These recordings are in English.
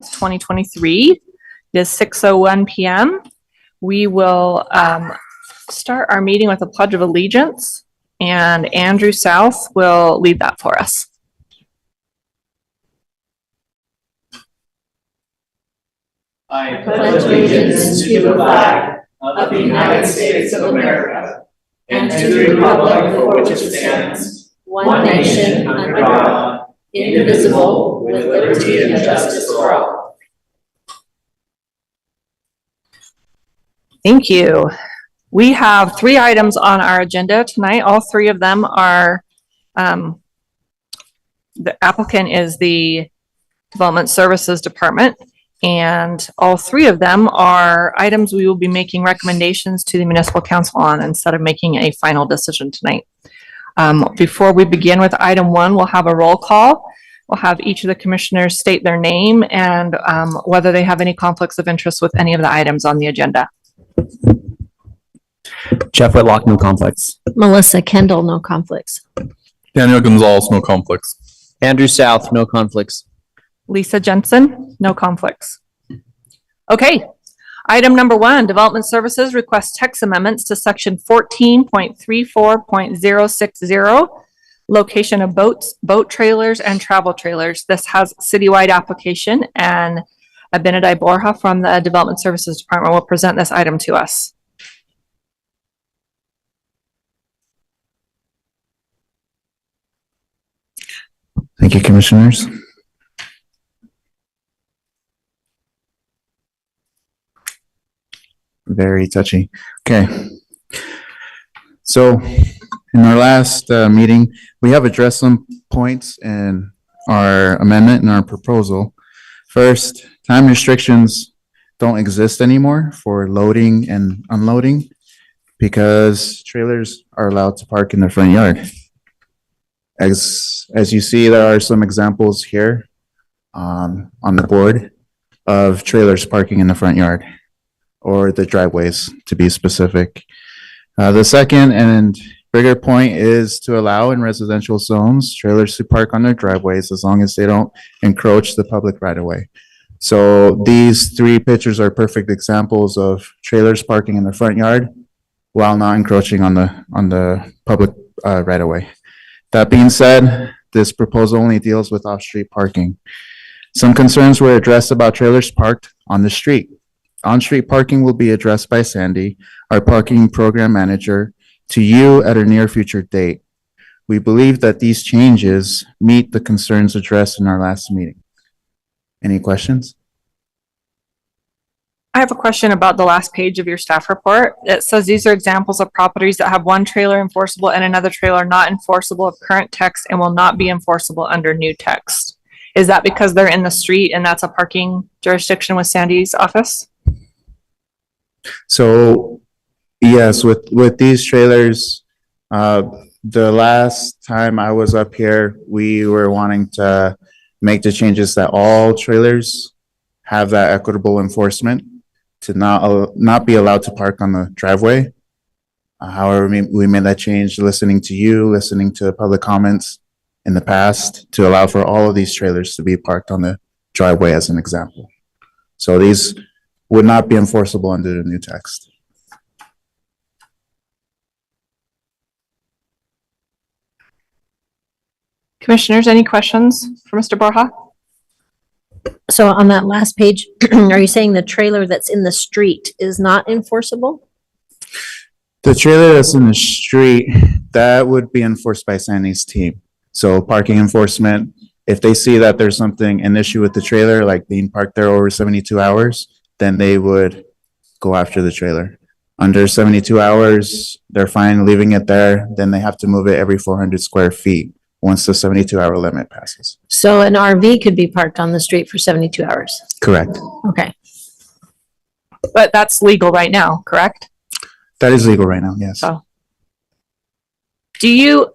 2023. It is 6:01 p.m. We will start our meeting with a Pledge of Allegiance, and Andrew South will lead that for us. I pledge allegiance to the flag of the United States of America and to the republic for which it stands, one nation under God, indivisible, with liberty and justice for all. Thank you. We have 3 items on our agenda tonight. All 3 of them are, the applicant is the Development Services Department, and all 3 of them are items we will be making recommendations to the Municipal Council on instead of making a final decision tonight. Before we begin with item 1, we'll have a roll call. We'll have each of the commissioners state their name and whether they have any conflicts of interest with any of the items on the agenda. Jeff Whitlock, no conflicts. Melissa Kendall, no conflicts. Daniel Gonzalez, no conflicts. Andrew South, no conflicts. Lisa Jensen, no conflicts. Okay, item number 1, Development Services requests text amendments to section 14.34.060, location of boats, boat trailers, and travel trailers. This has citywide application, and Abinadi Borja from the Development Services Department will present this item to us. Thank you, Commissioners. Very touchy. Okay. So in our last meeting, we have addressed some points in our amendment and our proposal. First, time restrictions don't exist anymore for loading and unloading because trailers are allowed to park in their front yard. As you see, there are some examples here on the board of trailers parking in the front yard or the driveways, to be specific. The second and bigger point is to allow in residential zones trailers to park on their driveways as long as they don't encroach the public right of way. So these 3 pictures are perfect examples of trailers parking in the front yard while not encroaching on the public right of way. That being said, this proposal only deals with off-street parking. Some concerns were addressed about trailers parked on the street. On-street parking will be addressed by Sandy, our parking program manager, to you at a near future date. We believe that these changes meet the concerns addressed in our last meeting. Any questions? I have a question about the last page of your staff report. It says these are examples of properties that have one trailer enforceable and another trailer not enforceable of current text and will not be enforceable under new text. Is that because they're in the street and that's a parking jurisdiction with Sandy's office? So yes, with these trailers, the last time I was up here, we were wanting to make the changes that all trailers have that equitable enforcement to not be allowed to park on the driveway. However, we made that change listening to you, listening to public comments in the past to allow for all of these trailers to be parked on the driveway as an example. So these would not be enforceable under the new text. Commissioners, any questions for Mr. Borja? So on that last page, are you saying the trailer that's in the street is not enforceable? The trailer that's in the street, that would be enforced by Sandy's team. So parking enforcement, if they see that there's an issue with the trailer, like being parked there over 72 hours, then they would go after the trailer. Under 72 hours, they're fine leaving it there. Then they have to move it every 400 square feet once the 72-hour limit passes. So an RV could be parked on the street for 72 hours? Correct. Okay. But that's legal right now, correct? That is legal right now, yes. So, do you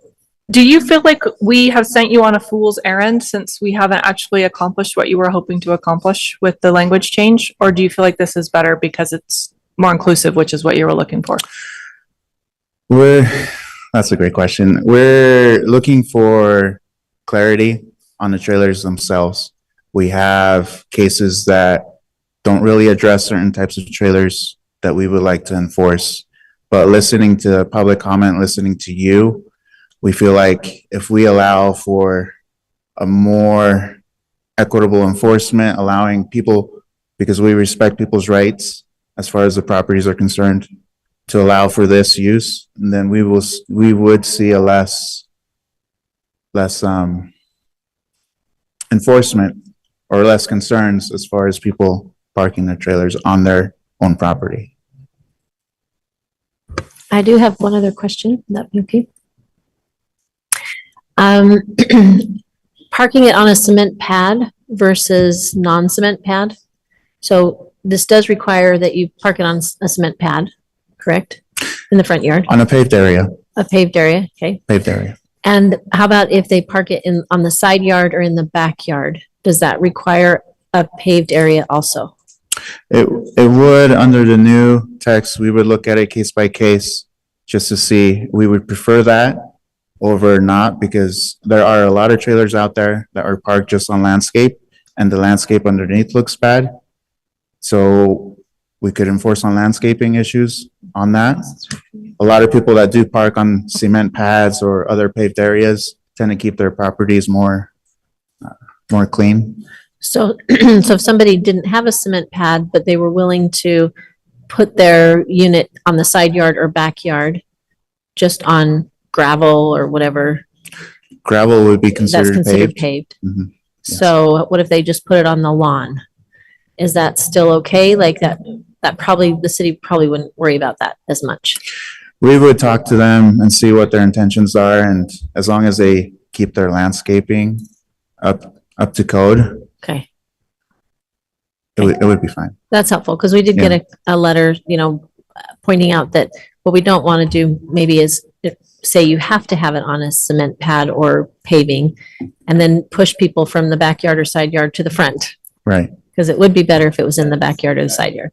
feel like we have sent you on a fool's errand since we haven't actually accomplished what you were hoping to accomplish with the language change? Or do you feel like this is better because it's more inclusive, which is what you were looking for? That's a great question. We're looking for clarity on the trailers themselves. We have cases that don't really address certain types of trailers that we would like to enforce. But listening to public comment, listening to you, we feel like if we allow for a more equitable enforcement, allowing people, because we respect people's rights as far as the properties are concerned, to allow for this use, and then we would see a less enforcement or less concerns as far as people parking their trailers on their own property. I do have one other question. Would that be okay? Parking it on a cement pad versus non-cement pad. So this does require that you park it on a cement pad, correct? In the front yard, On a paved area, a paved area, okay? paved area. And how about if they park it on the side yard or in the backyard? Does that require a paved area also? It would, under the new text, we would look at it case by case just to see. We would prefer that over not, because there are a lot of trailers out there that are parked just on landscape, and the landscape underneath looks bad. So we could enforce on landscaping issues on that. A lot of people that do park on cement pads or other paved areas tend to keep their properties more clean. So, so if somebody didn't have a cement pad, but they were willing to put their unit on the side yard or backyard, just on gravel or whatever, Gravel would be that's considered considered paved. paved. Mhm. Yes. So what if they just put it on the lawn? Is that still okay? Like that probably, the city probably wouldn't worry about that as much. We would talk to them and see what their intentions are, and as long as they keep their landscaping up to code, Okay, it would be fine. that's helpful, because we did get a letter, pointing out that what we don't want to do maybe is say you have to have it on a cement pad or paving, and then push people from the backyard or side yard to the front, Right. because it would be better if it was in the backyard or the side yard.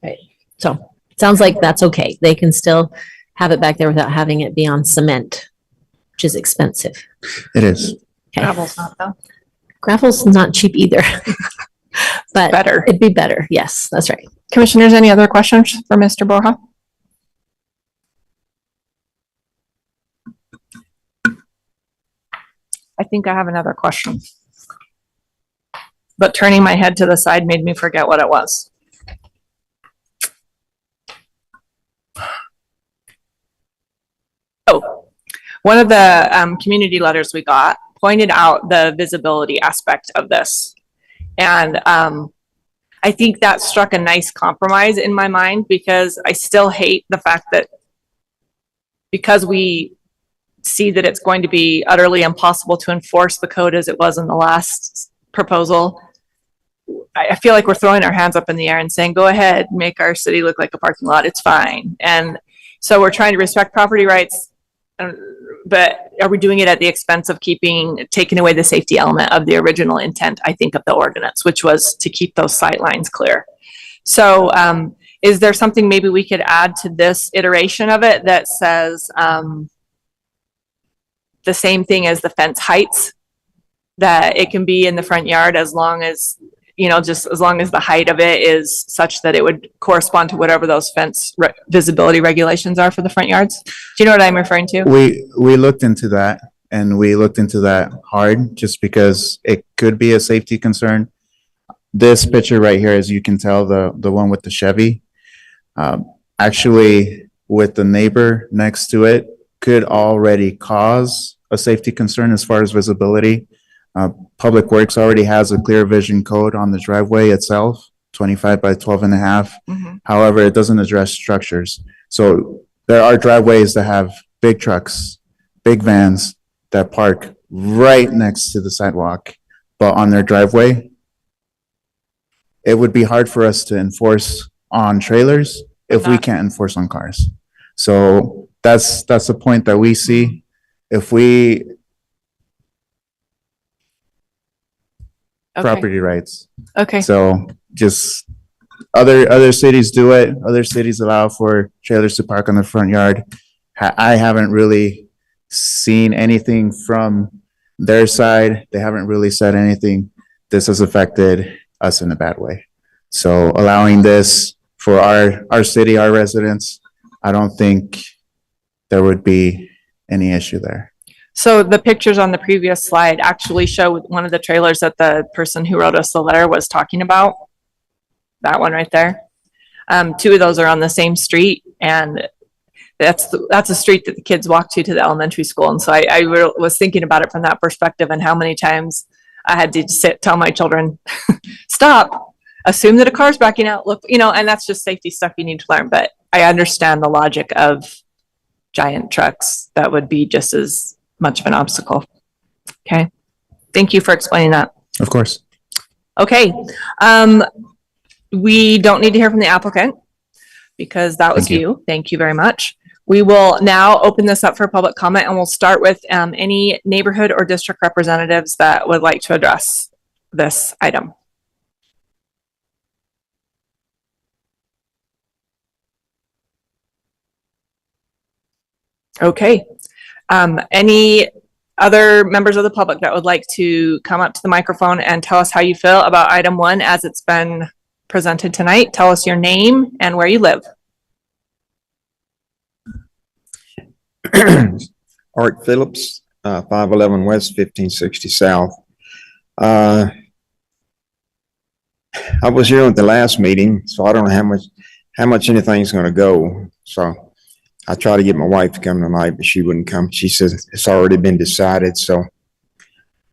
Right, so it sounds like that's okay. They can still have it back there without having it be on cement, which is expensive. It is. Okay. Gravel's not though. Gravel's not cheap either. But Better. it'd be better. Yes, that's right. Commissioners, any other questions for Mr. Borja? I think I have another question. But turning my head to the side made me forget what it was. Oh, one of the community letters we got pointed out the visibility aspect of this. And I think that struck a nice compromise in my mind, because I still hate the fact that because we see that it's going to be utterly impossible to enforce the code as it was in the last proposal, I feel like we're throwing our hands up in the air and saying, go ahead, make our city look like a parking lot. It's fine. And so we're trying to respect property rights, but are we doing it at the expense of taking away the safety element of the original intent, I think, of the ordinance, which was to keep those sight lines clear? So is there something maybe we could add to this iteration of it that says the same thing as the fence heights, that it can be in the front yard as long as, just as long as the height of it is such that it would correspond to whatever those fence visibility regulations are for the front yards? Do you know what I'm referring to? We looked into that, and we looked into that hard just because it could be a safety concern. This picture right here, as you can tell, the one with the Chevy, actually with the neighbor next to it, could already cause a safety concern as far as visibility. Public Works already has a clear vision code on the driveway itself, 25 by 12.5. Mhm. However, it doesn't address structures. So there are driveways that have big trucks, big vans that park right next to the sidewalk, but on their driveway, it would be hard for us to enforce on trailers if we can't enforce on cars. So that's the point that we see. If we Okay. property rights. Okay. So just other cities do it. Other cities allow for trailers to park on the front yard. I haven't really seen anything from their side. They haven't really said anything this has affected us in a bad way. So allowing this for our city, our residents, I don't think there would be any issue there. So the pictures on the previous slide actually show one of the trailers that the person who wrote us the letter was talking about. That one right there. Two of those are on the same street, and that's a street that the kids walk to the elementary school. And so I was thinking about it from that perspective, and how many times I had to tell my children, stop, assume that a car's backing out, look, and that's just safety stuff you need to learn. But I understand the logic of giant trucks. That would be just as much of an obstacle. Okay. Thank you for explaining that. Of course. Okay. We don't need to hear from the applicant because that was Thank you. you. Thank you very much. We will now open this up for public comment, and we'll start with any neighborhood or district representatives that would like to address this item. Okay. Any other members of the public that would like to come up to the microphone and tell us how you feel about item 1 as it's been presented tonight? Tell us your name and where you live. Art Phillips, 511 West, 1560 South. I was here at the last meeting, so I don't know how much anything's going to go. So I tried to get my wife to come tonight, but she wouldn't come. She says it's already been decided. So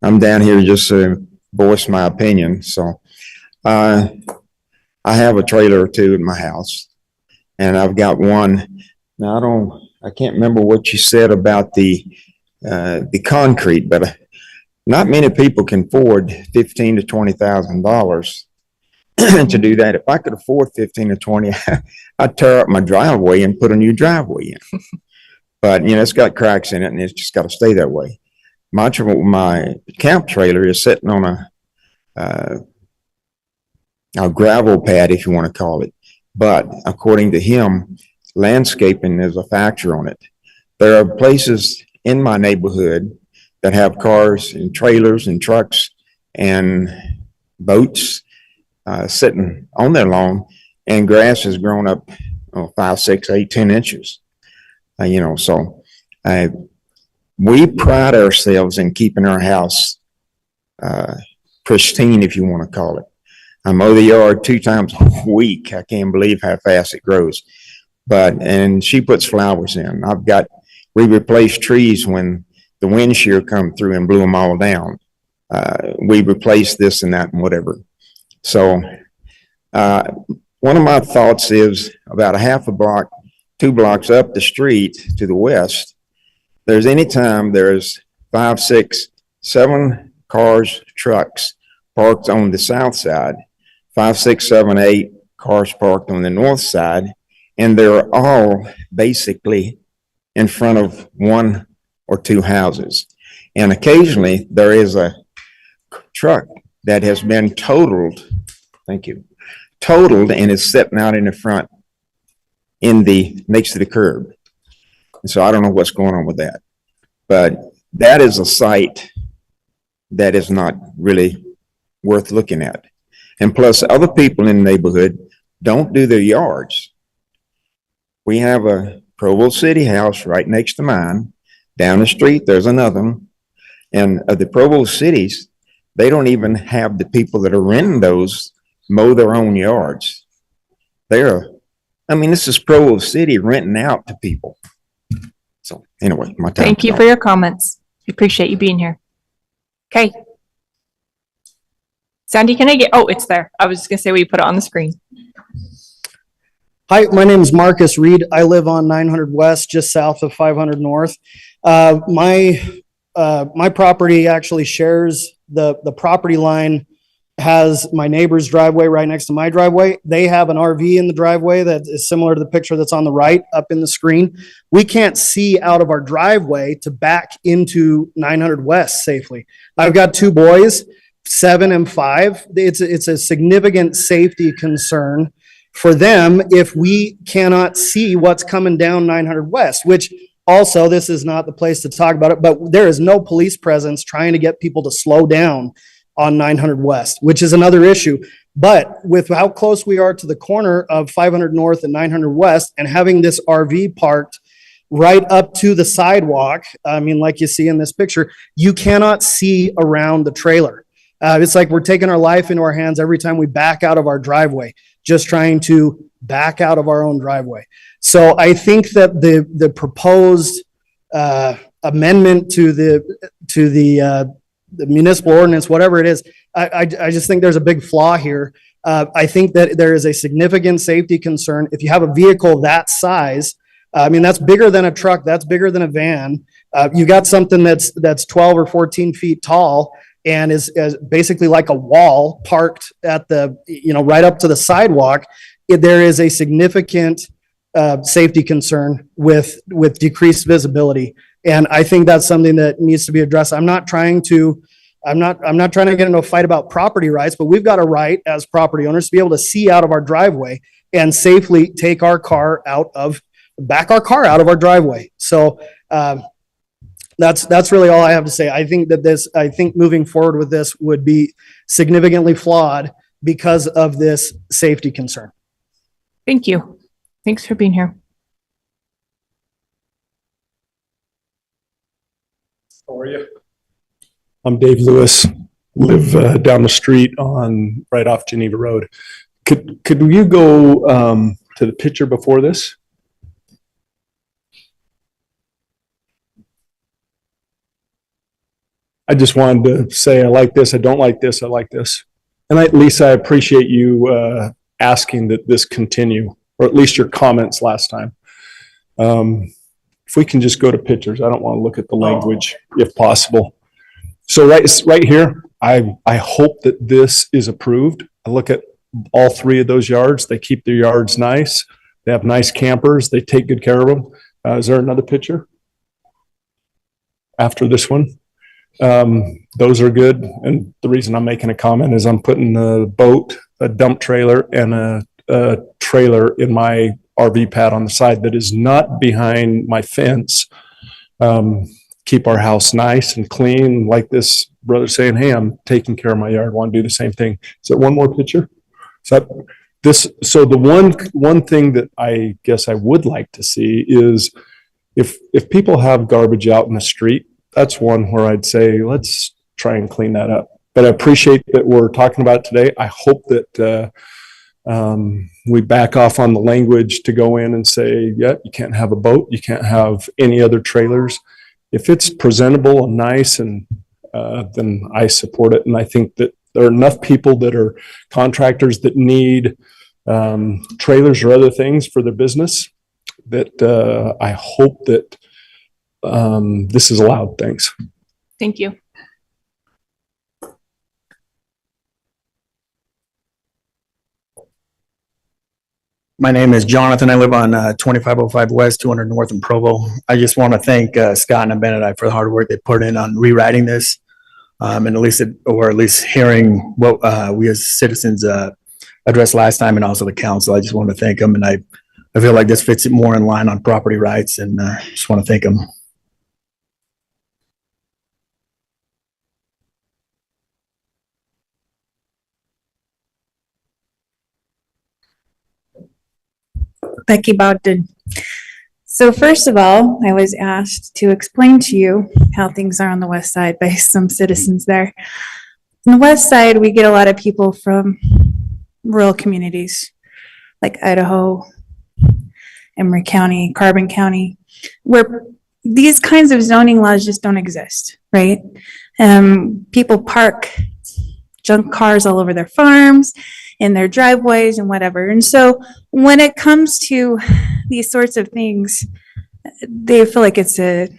I'm down here just to voice my opinion. So I have a trailer or two in my house, and I've got one. Now I can't remember what you said about the concrete, but not many people can afford $15,000 to $20,000 to do that. If I could afford 15 to 20, I'd tear up my driveway and put a new driveway in. But it's got cracks in it, and it's just got to stay that way. My camp trailer is sitting on a gravel pad, if you want to call it. But according to him, landscaping is a factor on it. There are places in my neighborhood that have cars and trailers and trucks and boats sitting on their lawn, and grass has grown up 5, 6, 8, 10 inches. So we pride ourselves in keeping our house pristine, if you want to call it. I mow the yard 2 times a week. I can't believe how fast it grows. And she puts flowers in. We replaced trees when the wind shear come through and blew them all down. We replaced this and that and whatever. So one of my thoughts is about a half a block, 2 blocks up the street to the west, there's 5, 6, 7 cars, trucks parked on the south side, 5, 6, 7, 8 cars parked on the north side, and they're all basically in front of 1 or 2 houses. And occasionally there is a truck that has been totaled, and is sitting out in the front next to the curb. And so I don't know what's going on with that. But that is a site that is not really worth looking at. And plus, other people in the neighborhood don't do their yards. We have a Provo City house right next to mine. Down the street, there's another one. And of the Provo cities, they don't even have the people that are renting those mow their own yards. This is Provo City renting out to people. So anyway, my time. Thank you for your comments. We appreciate you being here. Okay. Sandy, it's there. I was just gonna say, will you put it on the screen? Hi, my name is Marcus Reed. I live on 900 West, just south of 500 North. My property actually shares the property line, has my neighbor's driveway right next to my driveway. They have an RV in the driveway that is similar to the picture that's on the right up in the screen. We can't see out of our driveway to back into 900 West safely. I've got 2 boys, 7 and 5. It's a significant safety concern for them if we cannot see what's coming down 900 West, which also, this is not the place to talk about it, but there is no police presence trying to get people to slow down on 900 West, which is another issue. But with how close we are to the corner of 500 North and 900 West and having this RV parked right up to the sidewalk, I mean, like you see in this picture, you cannot see around the trailer. It's like we're taking our life into our hands every time we back out of our driveway, just trying to back out of our own driveway. So I think that the proposed amendment to the municipal ordinance, whatever it is, I just think there's a big flaw here. I think that there is a significant safety concern. If you have a vehicle that size, I mean, that's bigger than a truck, that's bigger than a van. You got something that's 12 or 14 feet tall and is basically like a wall parked at the, right up to the sidewalk. There is a significant safety concern with decreased visibility. And I think that's something that needs to be addressed. I'm not trying to get into a fight about property rights, but we've got a right as property owners to be able to see out of our driveway and safely back our car out of our driveway. So that's really all I have to say. I think moving forward with this would be significantly flawed because of this safety concern. Thank you. Thanks for being here. How are you? I'm Dave Lewis, live down the street right off Geneva Road. Could you go to the picture before this? I just wanted to say I like this, I don't like this, I like this. And Lisa, I appreciate you asking that this continue, or at least your comments last time. If we can just go to pictures, I don't want to look at the language if possible. So right here, I hope that this is approved. I look at all three of those yards. They keep their yards nice. They have nice campers. They take good care of them. Is there another picture after this one? Those are good. And the reason I'm making a comment is I'm putting a boat, a dump trailer, and a trailer in my RV pad on the side that is not behind my fence. Keep our house nice and clean, like this brother saying, hey, I'm taking care of my yard, want to do the same thing. Is there one more picture? So the one thing that I guess I would like to see is if people have garbage out in the street, that's one where I'd say, let's try and clean that up. But I appreciate that we're talking about it today. I hope that we back off on the language to go in and say, yeah, you can't have a boat, you can't have any other trailers. If it's presentable and nice, and then I support it. And I think that there are enough people that are contractors that need trailers or other things for their business that I hope that this is allowed. Thanks. Thank you. My name is Jonathan. I live on 2505 West, 200 North in Provo. I just want to thank Scott and Benedict for the hard work they put in on rewriting this, and at least hearing what we as citizens addressed last time, and also the council. I just want to thank them, and I feel like this fits it more in line on property rights, and just want to thank them. Becky Bogdan. So first of all, I was asked to explain to you how things are on the west side by some citizens there. On the west side, we get a lot of people from rural communities like Idaho, Emory County, Carbon County, where these kinds of zoning laws just don't exist, right? People park junk cars all over their farms, in their driveways and whatever. And so when it comes to these sorts of things, they feel like it's a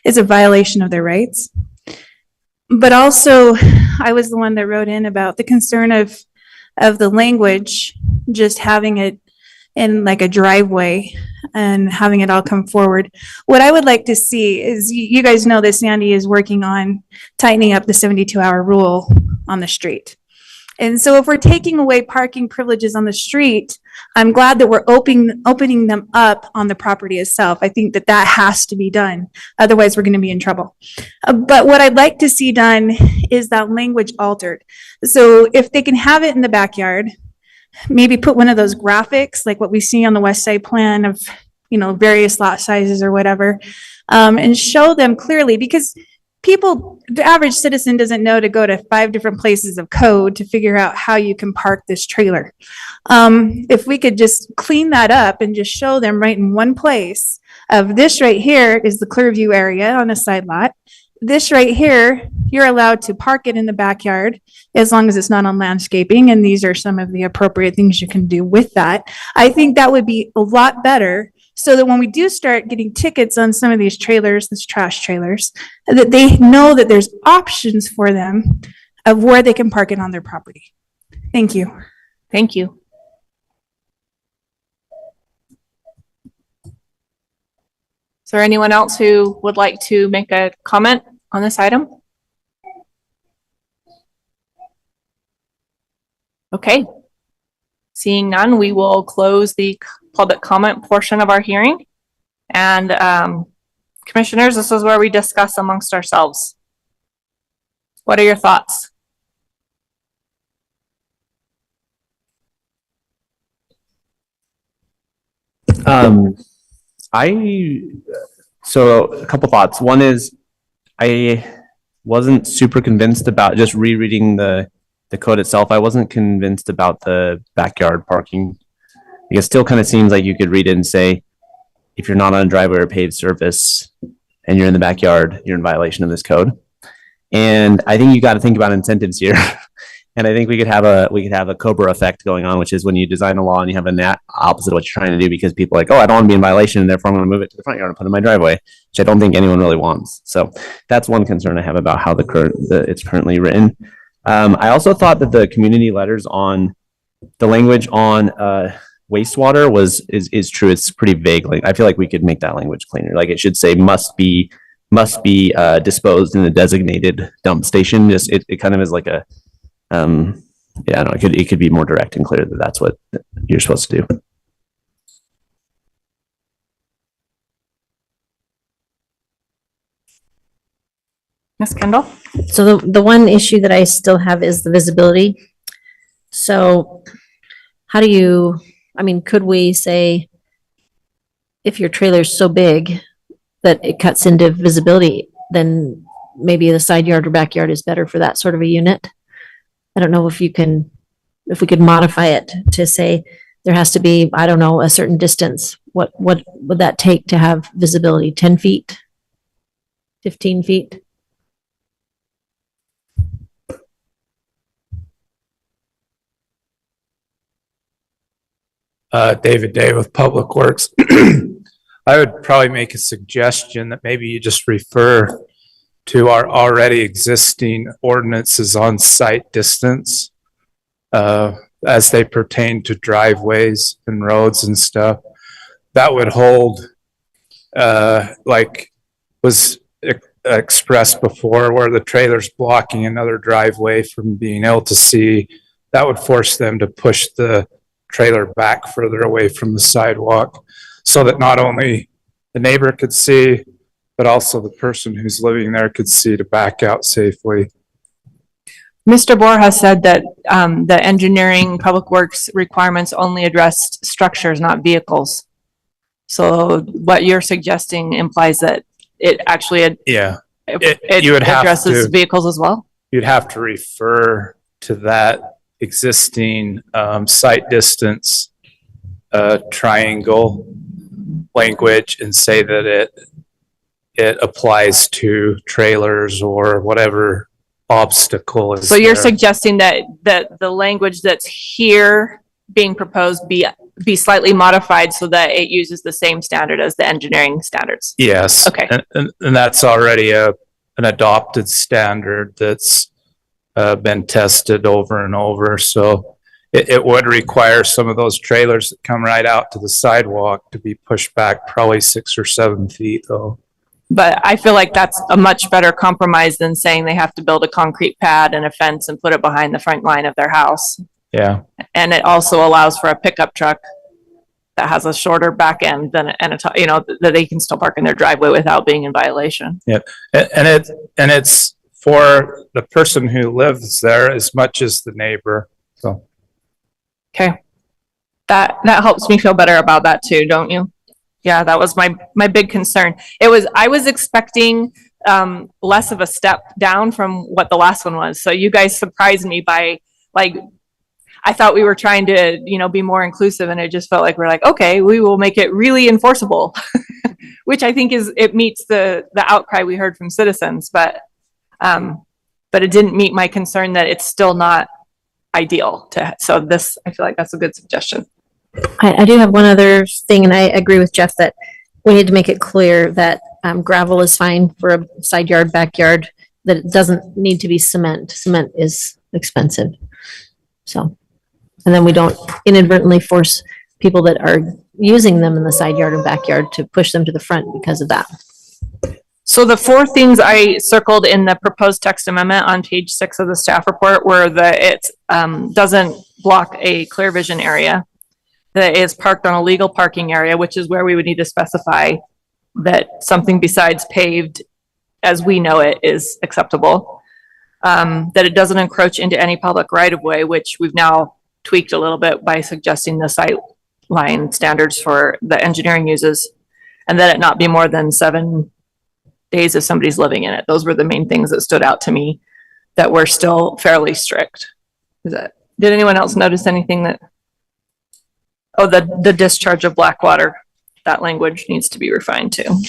violation of their rights. But also, I was the one that wrote in about the concern of the language, just having it in like a driveway and having it all come forward. What I would like to see is, you guys know that Sandy is working on tightening up the 72-hour rule on the street. And so if we're taking away parking privileges on the street, I'm glad that we're opening them up on the property itself. I think that that has to be done. Otherwise, we're going to be in trouble. But what I'd like to see done is that language altered. So if they can have it in the backyard, maybe put one of those graphics like what we see on the West Side plan of, you know, various lot sizes or whatever, and show them clearly, because the average citizen doesn't know to go to 5 different places of code to figure out how you can park this trailer. If we could just clean that up and just show them right in one place of this right here is the Clearview area on a side lot. This right here, you're allowed to park it in the backyard as long as it's not on landscaping. And these are some of the appropriate things you can do with that. I think that would be a lot better, so that when we do start getting tickets on some of these trailers, these trash trailers, that they know that there's options for them of where they can park it on their property. Thank you. Thank you. Is there anyone else who would like to make a comment on this item? Okay. Seeing none, we will close the public comment portion of our hearing. And commissioners, this is where we discuss amongst ourselves. What are your thoughts? So a couple thoughts. One is I wasn't super convinced about just rereading the code itself. I wasn't convinced about the backyard parking. It still kind of seems like you could read it and say, if you're not on a driveway or paved surface and you're in the backyard, you're in violation of this code. And I think you got to think about incentives here. And I think we could have a Cobra effect going on, which is when you design a law and you have a net opposite of what you're trying to do, because people are like, oh, I don't want to be in violation, and therefore I'm going to move it to the front yard and put it in my driveway, which I don't think anyone really wants. So that's one concern I have about how it's currently written. I also thought that the community letters on the language on wastewater is true. It's pretty vague. Like, I feel like we could make that language cleaner. Like, it should say must be disposed in a designated dump station. Just it kind of is like a I don't know. It could be more direct and clear that that's what you're supposed to do. Ms. Kendall? So the one issue that I still have is the visibility. So how do you, could we say if your trailer's so big that it cuts into visibility, then maybe the side yard or backyard is better for that sort of a unit? I don't know if we could modify it to say there has to be, I don't know, a certain distance. What would that take to have visibility? 10 feet? 15 feet? David Day with Public Works. I would probably make a suggestion that maybe you just refer to our already existing ordinances on site distance as they pertain to driveways and roads and stuff. That would hold, like was expressed before, where the trailer's blocking another driveway from being able to see. That would force them to push the trailer back further away from the sidewalk, so that not only the neighbor could see, but also the person who's living there could see to back out safely. Mr. Borja said that the engineering public works requirements only addressed structures, not vehicles. So what you're suggesting implies that it actually you would have addresses to, vehicles as well? You'd have to refer to that existing site distance triangle language and say that it applies to trailers or whatever obstacle is. So you're there. suggesting that the language that's here being proposed be slightly modified so that it uses the same standard as the engineering standards? Yes. Okay. And that's already an adopted standard that's been tested over and over. So it would require some of those trailers that come right out to the sidewalk to be pushed back probably 6 or 7 feet though. But I feel like that's a much better compromise than saying they have to build a concrete pad and a fence and put it behind the front line of their house. Yeah. And it also allows for a pickup truck that has a shorter back end than, that they can still park in their driveway without being in violation. Yep. And it's for the person who lives there as much as the neighbor. So. Okay. That helps me feel better about that too, don't you? Yeah, that was my big concern. I was expecting less of a step down from what the last one was. So you guys surprised me by I thought we were trying to, be more inclusive, and it just felt like we're like, okay, we will make it really enforceable, which I think it meets the outcry we heard from citizens, but it didn't meet my concern that it's still not ideal so I feel like that's a good suggestion. I do have one other thing, and I agree with Jeff that we need to make it clear that gravel is fine for a side yard, backyard, that it doesn't need to be cement. Cement is expensive. So, and then we don't inadvertently force people that are using them in the side yard and backyard to push them to the front because of that. So the 4 things I circled in the proposed text amendment on page 6 of the staff report were that it doesn't block a clear vision area, that is parked on a legal parking area, which is where we would need to specify that something besides paved, as we know it, is acceptable. That it doesn't encroach into any public right of way, which we've now tweaked a little bit by suggesting the sight line standards for the engineering uses, and that it not be more than 7 days if somebody's living in it. Those were the main things that stood out to me that were still fairly strict. Did anyone else notice anything that? Oh, the discharge of black water, that language needs to be refined too.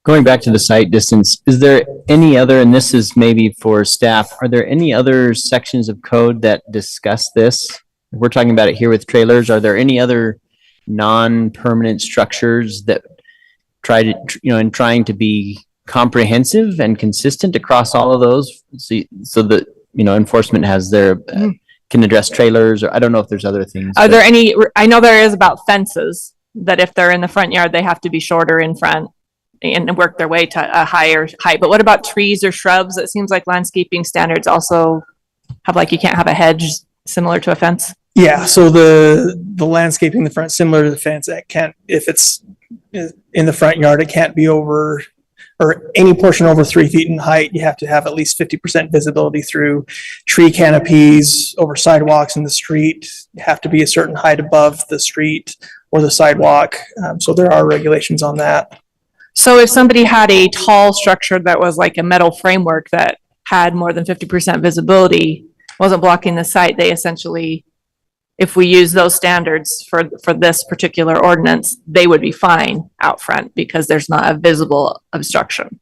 Going back to the site distance, is there any other, and this is maybe for staff, are there any other sections of code that discuss this? We're talking about it here with trailers. Are there any other non-permanent structures that in trying to be comprehensive and consistent across all of those, so that enforcement has can address trailers, or I don't know if there's other things. Are there any? I know there is about fences, that if they're in the front yard, they have to be shorter in front and work their way to a higher height. But what about trees or shrubs? It seems like landscaping standards also have you can't have a hedge similar to a fence. Yeah, so the landscaping in the front, similar to the fence, that can't, if it's in the front yard, it can't be over, or any portion over 3 feet in height. You have to have at least 50% visibility through tree canopies, over sidewalks in the street. You have to be a certain height above the street or the sidewalk. So there are regulations on that. So if somebody had a tall structure that was like a metal framework that had more than 50% visibility, wasn't blocking the site, they essentially, if we use those standards for this particular ordinance, they would be fine out front because there's not a visible obstruction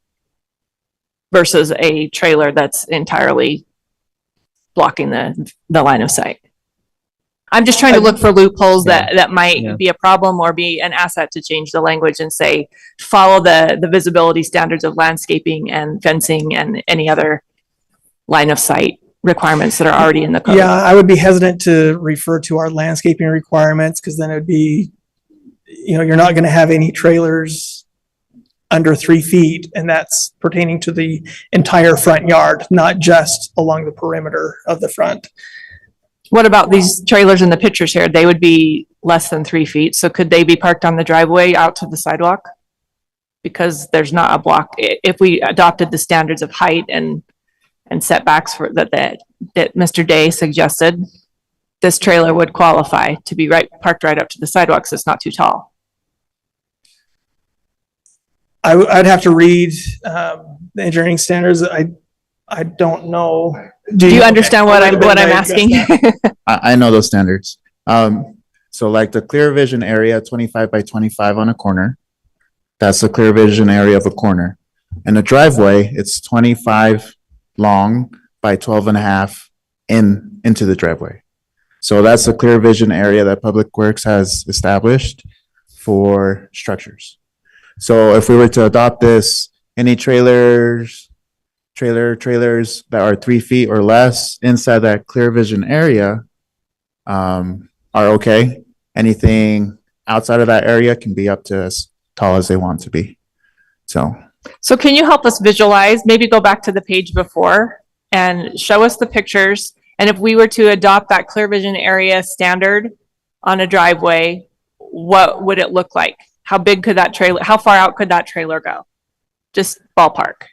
versus a trailer that's entirely blocking the line of sight. I'm just trying to look for loopholes that might be a problem or be an asset to change the language and say, follow the visibility standards of landscaping and fencing and any other line of sight requirements that are already in the code. Yeah, I would be hesitant to refer to our landscaping requirements, because then it would be, you're not going to have any trailers under 3 feet, and that's pertaining to the entire front yard, not just along the perimeter of the front. What about these trailers in the pictures here? They would be less than 3 feet. So could they be parked on the driveway out to the sidewalk? Because there's not a block. If we adopted the standards of height and setbacks that Mr. Day suggested, this trailer would qualify to be parked right up to the sidewalk, so it's not too tall. I'd have to read the engineering standards. I don't know. Do you understand what I'm asking? I know those standards. So like the clear vision area, 25 by 25 on a corner, that's the clear vision area of a corner. And a driveway, it's 25 long by 12 and a half into the driveway. So that's the clear vision area that Public Works has established for structures. So if we were to adopt this, any trailers that are 3 feet or less inside that clear vision area are okay. Anything outside of that area can be up to us tall as they want to be. So So can you help us visualize, maybe go back to the page before and show us the pictures? And if we were to adopt that clear vision area standard on a driveway, what would it look like? How big could that trailer, how far out could that trailer go? Just ballpark.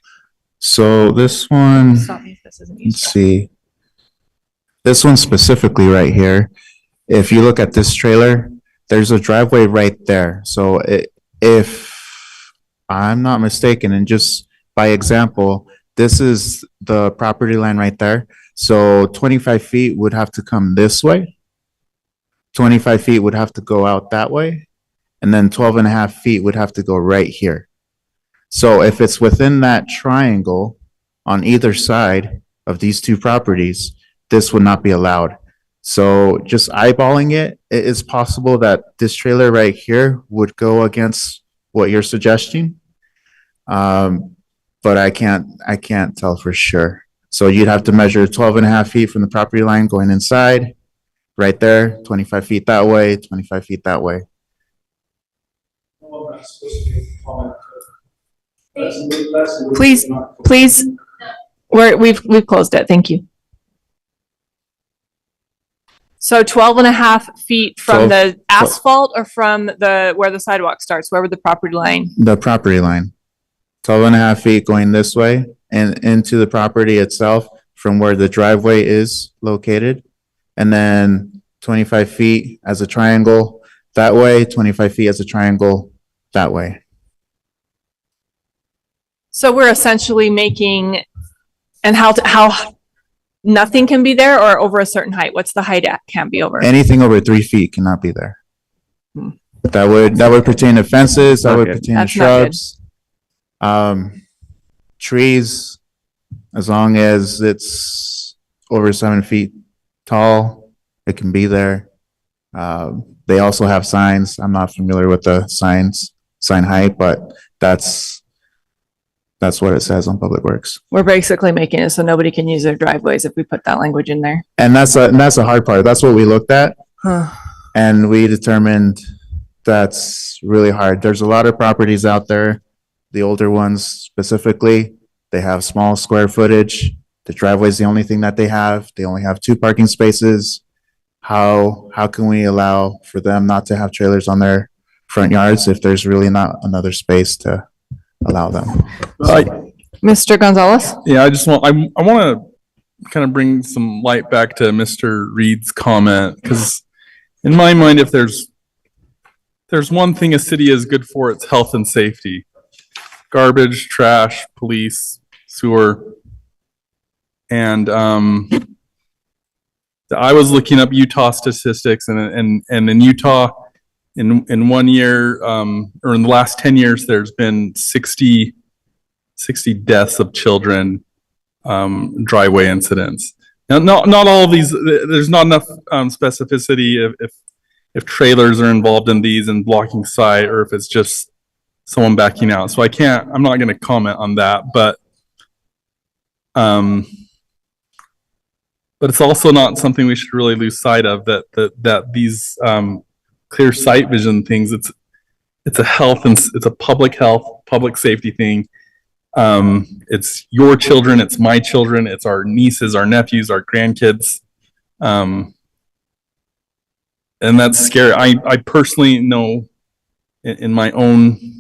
So this one, Stop me if this isn't let's useful. see. This one specifically right here, if you look at this trailer, there's a driveway right there. So if I'm not mistaken, and just by example, this is the property line right there. So 25 feet would have to come this way. 25 feet would have to go out that way. And then 12 and a half feet would have to go right here. So if it's within that triangle on either side of these two properties, this would not be allowed. So just eyeballing it, it is possible that this trailer right here would go against what you're suggesting. But I can't tell for sure. So you'd have to measure 12 and a half feet from the property line going inside, right there, 25 feet that way, 25 feet that way. Please, we've closed it. Thank you. So 12 and a half feet from the asphalt or from where the sidewalk starts, wherever the property line? The property line. 12 and a half feet going this way and into the property itself from where the driveway is located. And then 25 feet as a triangle that way, 25 feet as a triangle that way. So we're essentially making, and how nothing can be there or over a certain height? What's the height at can't be over? Anything over 3 feet cannot be there. That would pertain to fences, that would pertain to That's not good. shrubs. Trees, as long as it's over 7 feet tall, it can be there. They also have signs. I'm not familiar with the sign height, but that's what it says on Public Works. We're basically making it so nobody can use their driveways if we put that language in there. And that's a hard part. That's what we looked at. Huh. And we determined that's really hard. There's a lot of properties out there, the older ones specifically, they have small square footage. The driveway is the only thing that they have. They only have 2 parking spaces. How can we allow for them not to have trailers on their front yards if there's really not another space to allow them? Mr. Gonzalez? Yeah, I want to kind of bring some light back to Mr. Reed's comment, because in my mind, if there's one thing a city is good for, it's health and safety. Garbage, trash, police, sewer. And I was looking up Utah statistics, and in Utah, in 1 year, or in the last 10 years, there's been 60 deaths of children, driveway incidents. Now, not all of these, there's not enough specificity if trailers are involved in these and blocking sight, or if it's just someone backing out. So I'm not going to comment on that, but it's also not something we should really lose sight of, that these clear sight vision things, it's a health and it's a public health, public safety thing. It's your children, it's my children, it's our nieces, our nephews, our grandkids. And that's scary. I personally know in my own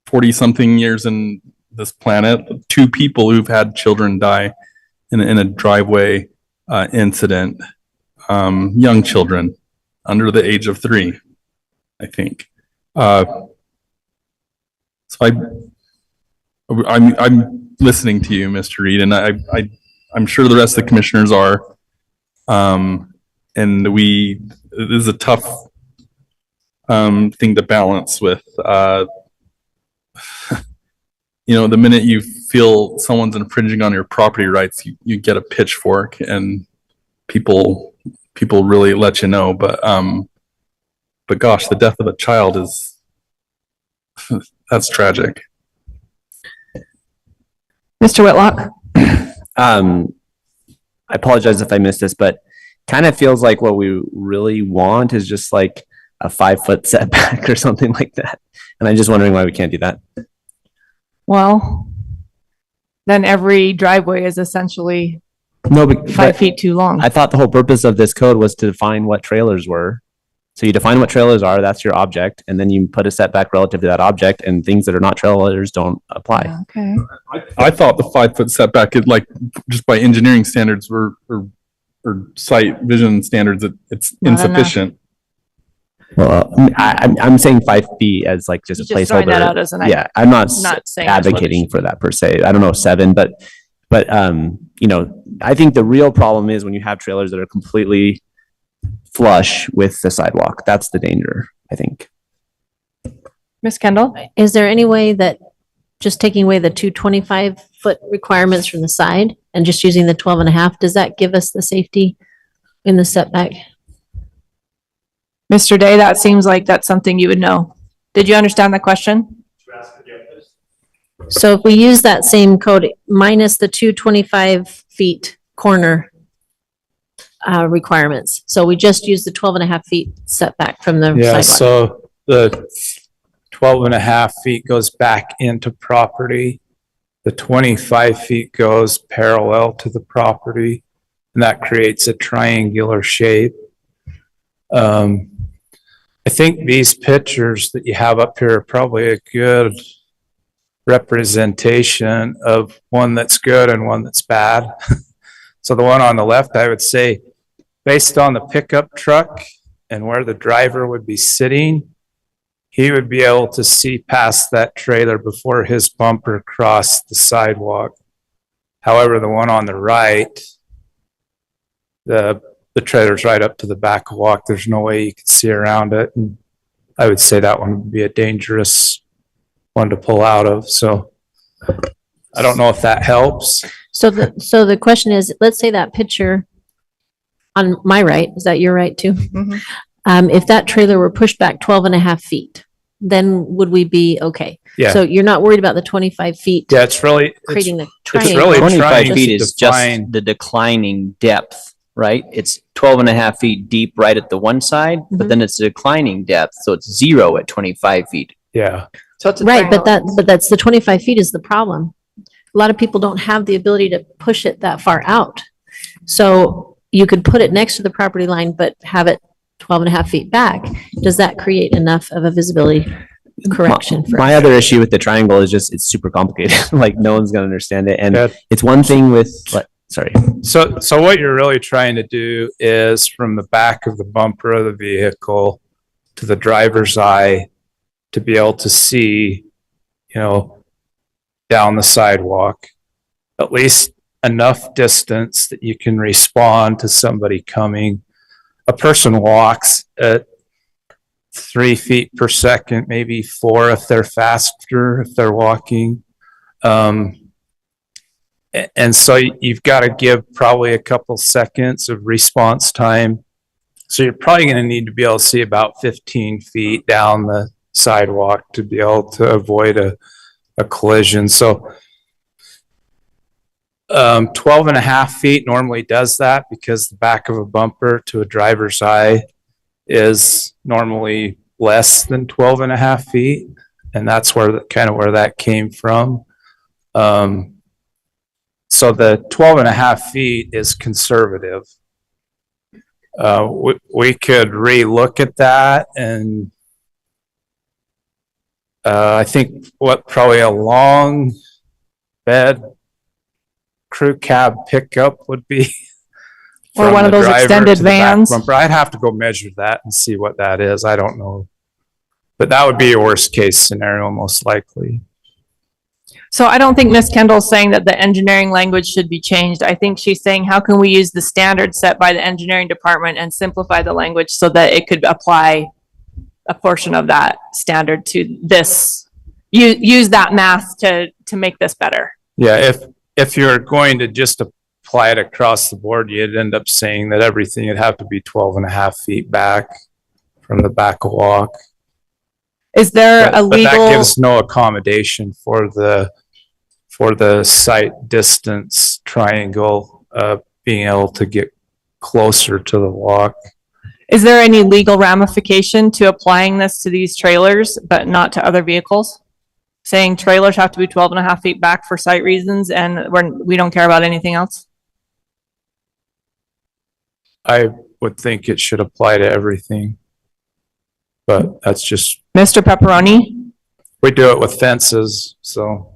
40-something years in this planet, 2 people who've had children die in a driveway incident, young children under the age of 3, I think. So I'm listening to you, Mr. Reed, and I'm sure the rest of the commissioners are. And it is a tough thing to balance with. The minute you feel someone's infringing on your property rights, you get a pitchfork, and people really let you know. But gosh, the death of a child is that's tragic. Mr. Whitlock? I apologize if I missed this, but kind of feels like what we really want is just like a 5-foot setback or something like that. And I'm just wondering why we can't do that. Well, then every driveway is essentially No, but 5 feet too long. I thought the whole purpose of this code was to define what trailers were. So you define what trailers are, that's your object, and then you put a setback relative to that object, and things that are not trailers don't apply. Okay. I thought the 5-foot setback, it like, just by engineering standards or site vision standards, it's Not enough. insufficient. Well, I'm saying 5 feet as like just a Just throwing that out placeholder. as an Yeah, I'm not not saying that's what it advocating should for that per se. I don't know, 7, but you know, I think the real problem is when you have trailers that are completely flush with the sidewalk. That's the danger, I think. Ms. Kendall? Is there any way that just taking away the 225-foot requirements from the side and just using the 12 and a half, does that give us the safety in the setback? Mr. Day, that seems like that's something you would know. Did you understand the question? So if we use that same code minus the 225 feet corner requirements, so we just use the 12 and a half feet setback from the Yeah, sidewalk. so the 12 and a half feet goes back into property. The 25 feet goes parallel to the property, and that creates a triangular shape. I think these pictures that you have up here are probably a good representation of one that's good and one that's bad. So the one on the left, I would say, based on the pickup truck and where the driver would be sitting, he would be able to see past that trailer before his bumper crossed the sidewalk. However, the one on the right, the trailer's right up to the back walk. There's no way you could see around it. And I would say that one would be a dangerous one to pull out of. So I don't know if that helps. So the question is, let's say that picture on my right, is that your right too? If that trailer were pushed back 12 and a half feet, then would we be okay? Yeah. So you're not worried about the 25 feet Yeah, it's really, creating the it's triangle? really 25 trying feet to is just define. the declining depth, right? It's 12 and a half feet deep right at the one side, but then it's a declining depth. So it's 0 at 25 feet. Yeah. So it's a Right, but triangle. that's the 25 feet is the problem. A lot of people don't have the ability to push it that far out. So you could put it next to the property line, but have it 12 and a half feet back. Does that create enough of a visibility correction for? My other issue with the triangle is just it's super complicated. Like no one's gonna understand it. And Yeah. it's one thing with sorry. So what you're really trying to do is from the back of the bumper of the vehicle to the driver's eye to be able to see, you know, down the sidewalk, at least enough distance that you can respond to somebody coming. A person walks at 3 feet per second, maybe 4 if they're faster, if they're walking. And so you've got to give probably a couple seconds of response time. So you're probably going to need to be able to see about 15 feet down the sidewalk to be able to avoid a collision. So 12 and a half feet normally does that because the back of a bumper to a driver's eye is normally less than 12 and a half feet. And that's where where that came from. So the 12 and a half feet is conservative. We could relook at that, and I think probably a long bed crew cab pickup would be. Or from one of the those driver extended to the back vans. bumper. I'd have to go measure that and see what that is. I don't know. But that would be a worst case scenario, most likely. So I don't think Ms. Kendall's saying that the engineering language should be changed. I think she's saying, how can we use the standard set by the engineering department and simplify the language so that it could apply a portion of that standard to this, use that math to make this better. Yeah, if you're going to just apply it across the board, you'd end up saying that everything would have to be 12 and a half feet back from the back walk. Is there a But that legal, gives no accommodation for the site distance triangle, being able to get closer to the walk. Is there any legal ramification to applying this to these trailers, but not to other vehicles? Saying trailers have to be 12 and a half feet back for site reasons and we don't care about anything else? I would think it should apply to everything. But that's just, Mr. Pepperoni? we do it with fences, so.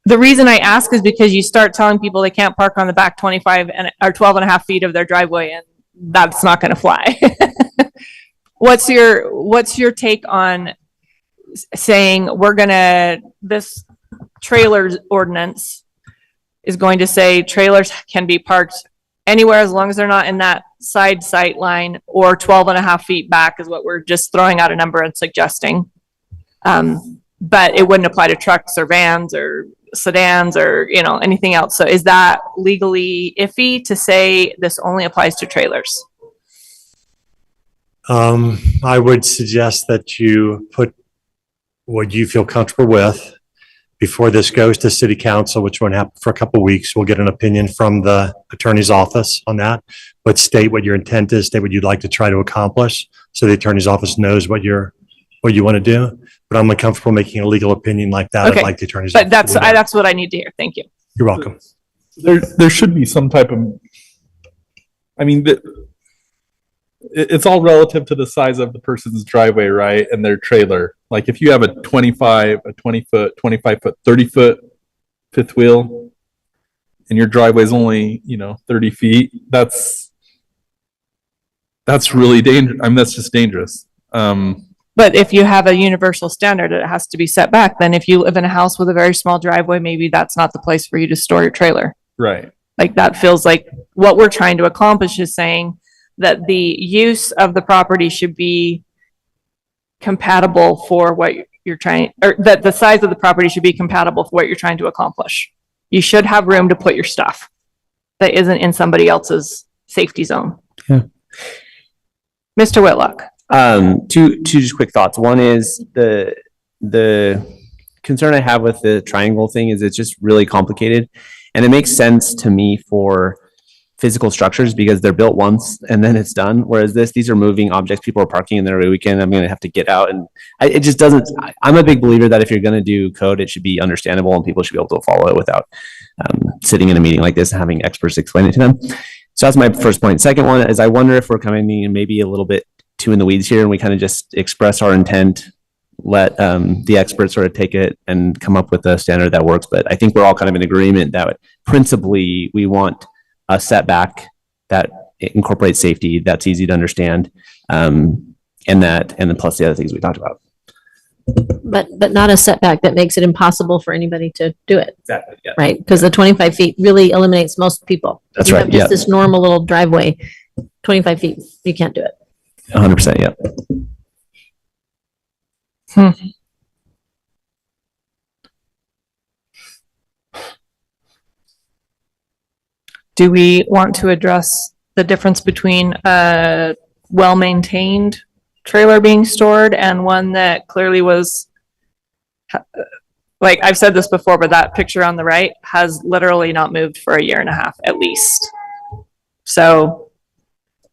The reason I ask is because you start telling people they can't park on the back 25 or 12 and a half feet of their driveway, and that's not going to fly. What's your take on saying this trailers ordinance is going to say trailers can be parked anywhere as long as they're not in that side sight line, or 12 and a half feet back is what we're just throwing out a number and suggesting. But it wouldn't apply to trucks or vans or sedans or, anything else. So is that legally iffy to say this only applies to trailers? I would suggest that you put what you feel comfortable with before this goes to city council, which won't happen for a couple of weeks. We'll get an opinion from the attorney's office on that, but state what your intent is, state what you'd like to try to accomplish. So the attorney's office knows what you want to do, but I'm uncomfortable making a legal opinion like that. Okay. I'd like the attorney's. But that's what I need to hear. Thank you. You're welcome. There should be some type of, it's all relative to the size of the person's driveway, right? And their trailer. Like if you have a 20 foot, 30 foot fifth wheel and your driveway is only, 30 feet, that's really dangerous. That's just dangerous. But if you have a universal standard, it has to be set back. Then if you live in a house with a very small driveway, maybe that's not the place for you to store your trailer. Right. Like that feels like what we're trying to accomplish is saying that the use of the property should be compatible for what you're trying, or that the size of the property should be compatible for what you're trying to accomplish. You should have room to put your stuff that isn't in somebody else's safety zone. Yeah. Mr. Whitlock. Two just quick thoughts. One is the concern I have with the triangle thing is it's just really complicated, and it makes sense to me for physical structures because they're built once and then it's done. Whereas these are moving objects. People are parking in there every weekend. I'm going to have to get out, and it just doesn't. I'm a big believer that if you're going to do code, it should be understandable and people should be able to follow it without sitting in a meeting like this and having experts explain it to them. So that's my first point. Second one is I wonder if we're coming in maybe a little bit too in the weeds here, and we kind of just express our intent, let the experts sort of take it and come up with a standard that works. But I think we're all kind of in agreement that principally we want a setback that incorporates safety, that's easy to understand, and then plus the other things we talked about. But not a setback that makes it impossible for anybody to do it. Exactly. Yeah. Right? Because the 25 feet really eliminates most people. That's You right. have just Yeah. this normal little driveway, 25 feet, you can't do it. 100%. Yeah. Do we want to address the difference between a well-maintained trailer being stored and one that clearly was, like I've said this before, but that picture on the right has literally not moved for a year and a half at least. So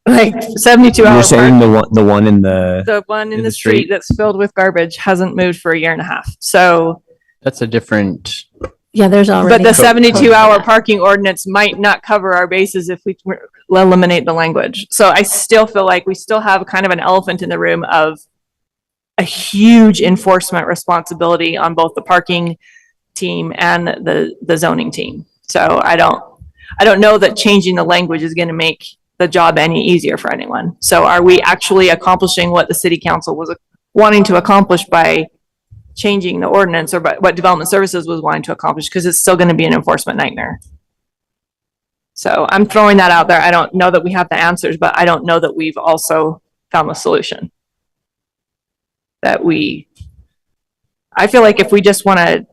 like 72 You're hours. saying the one in the one in the street that's filled with garbage hasn't moved for a year and a half. So That's a different, Yeah, there's already. but the 72-hour parking ordinance might not cover our bases if we eliminate the language. So I still feel like we still have kind of an elephant in the room of a huge enforcement responsibility on both the parking team and the zoning team. So I don't know that changing the language is going to make the job any easier for anyone. So are we actually accomplishing what the city council was wanting to accomplish by changing the ordinance, or by what development services was wanting to accomplish? Because it's still going to be an enforcement nightmare. So I'm throwing that out there. I don't know that we have the answers, but I don't know that we've also found the solution. I feel like if we just want to,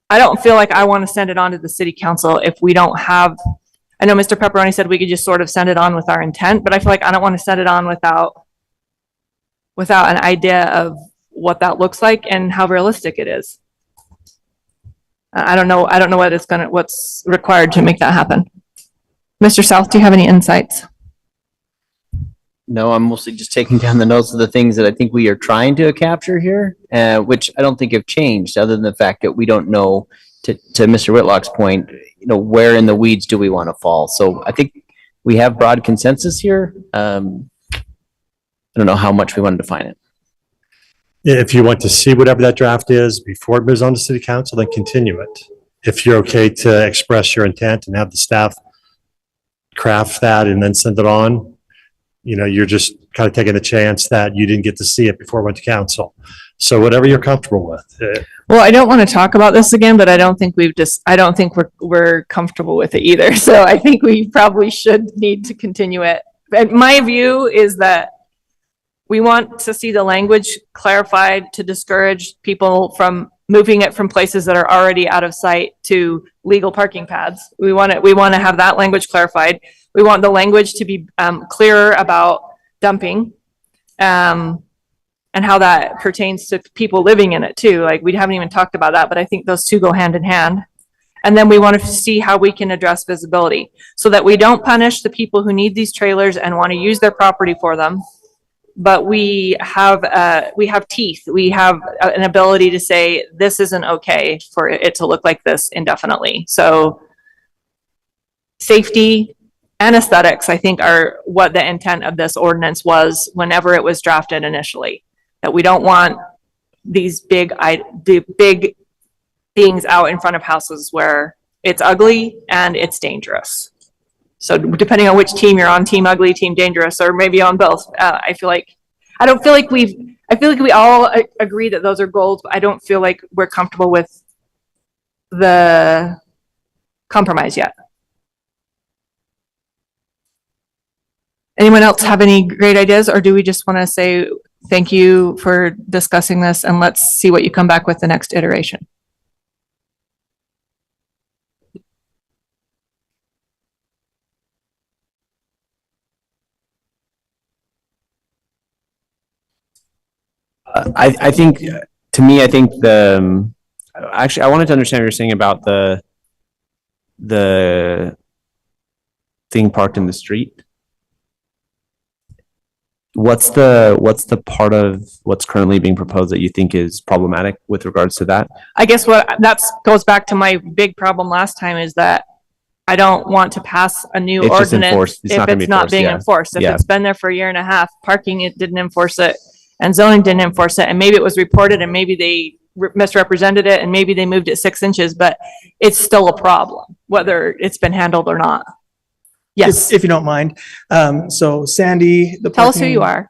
I don't feel like I want to send it on to the city council if we don't have, I know Mr. Pepperoni said we could just sort of send it on with our intent, but I feel like I don't want to send it on without an idea of what that looks like and how realistic it is. I don't know what's required to make that happen. Mr. South, do you have any insights? No, I'm mostly just taking down the notes of the things that I think we are trying to capture here, which I don't think have changed, other than the fact that we don't know, to Mr. Whitlock's point, where in the weeds do we want to fall? So I think we have broad consensus here. I don't know how much we want to define it. If you want to see whatever that draft is before it moves on to city council, then continue it. If you're okay to express your intent and have the staff craft that and then send it on, you're just kind of taking the chance that you didn't get to see it before it went to council. So whatever you're comfortable with. Well, I don't want to talk about this again, but I don't think we're comfortable with it either. So I think we probably should need to continue it. And my view is that we want to see the language clarified to discourage people from moving it from places that are already out of sight to legal parking pads. We want to have that language clarified. We want the language to be clearer about dumping, and how that pertains to people living in it too. Like, we haven't even talked about that, but I think those two go hand in hand. And then we want to see how we can address visibility so that we don't punish the people who need these trailers and want to use their property for them. But we have teeth. We have an ability to say, this isn't okay for it to look like this indefinitely. So safety and aesthetics, I think, are what the intent of this ordinance was whenever it was drafted initially. That we don't want these big things out in front of houses where it's ugly and it's dangerous. So depending on which team you're on, team ugly, team dangerous, or maybe on both, I feel like we all agree that those are goals, but I don't feel like we're comfortable with the compromise yet. Anyone else have any great ideas, or do we just want to say thank you for discussing this and let's see what you come back with the next iteration? I think, to me, I think actually, I wanted to understand what you're saying about the thing parked in the street. What's the part of what's currently being proposed that you think is problematic with regards to that? I guess goes back to my big problem last time, is that I don't want to pass a new ordinance if it's not being enforced. If it's been there for a year and a half, parking, it didn't enforce it, and zoning didn't enforce it, and maybe it was reported and maybe they misrepresented it and maybe they moved it 6 inches, but it's still a problem, whether it's been handled or not. Yes. If you don't mind. So Sandy, Tell us who you are.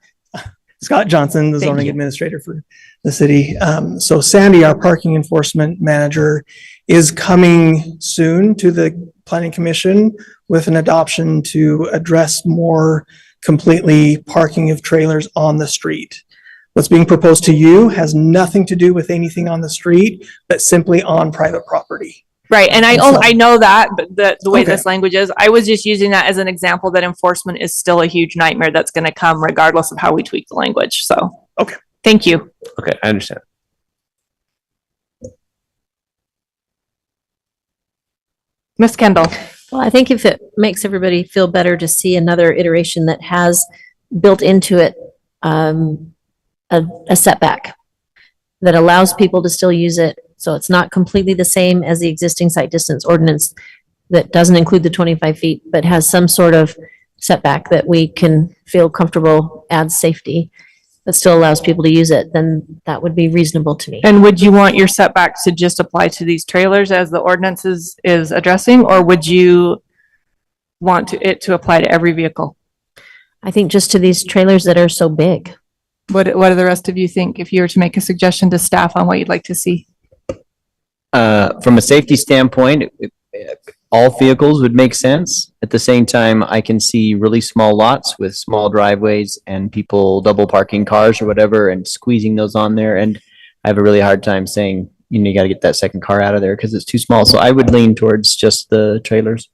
Scott Johnson, the Thank zoning you. administrator for the city. So Sandy, our parking enforcement manager, is coming soon to the planning commission with an adoption to address more completely parking of trailers on the street. What's being proposed to you has nothing to do with anything on the street, but simply on private property. Right, and I know that, but the way Okay. this language is, I was just using that as an example that enforcement is still a huge nightmare that's going to come regardless of how we tweak the language. So, okay, thank you. Okay, I understand. Ms. Kendall. Well, I think if it makes everybody feel better to see another iteration that has built into it a setback that allows people to still use it, so it's not completely the same as the existing site distance ordinance that doesn't include the 25 feet, but has some sort of setback that we can feel comfortable adds safety, but still allows people to use it, then that would be reasonable to me. And would you want your setbacks to just apply to these trailers as the ordinance is addressing, or would you want it to apply to every vehicle? I think just to these trailers that are so big. What do the rest of you think, if you were to make a suggestion to staff on what you'd like to see? From a safety standpoint, all vehicles would make sense. At the same time, I can see really small lots with small driveways and people double parking cars or whatever and squeezing those on there. And I have a really hard time saying, you got to get that second car out of there because it's too small. So I would lean towards just the trailers.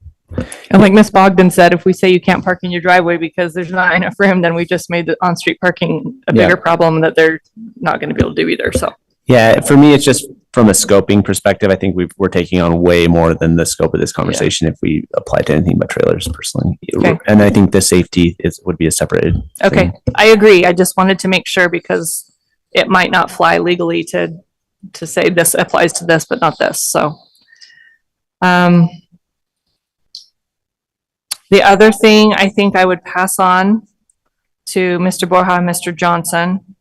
And like Ms. Bogdan said, if we say you can't park in your driveway because there's not enough room, then we just made the on-street parking a bigger problem that they're not going to be able to do either. So Yeah, for me, it's just from a scoping perspective, I think we're taking on way more than the scope of this conversation if we apply to anything but trailers personally. Okay. And I think the safety would be a separated Okay, thing. I agree. I just wanted to make sure because it might not fly legally to say this applies to this, but not this, so. The other thing I think I would pass on to Mr. Borja and Mr. Johnson,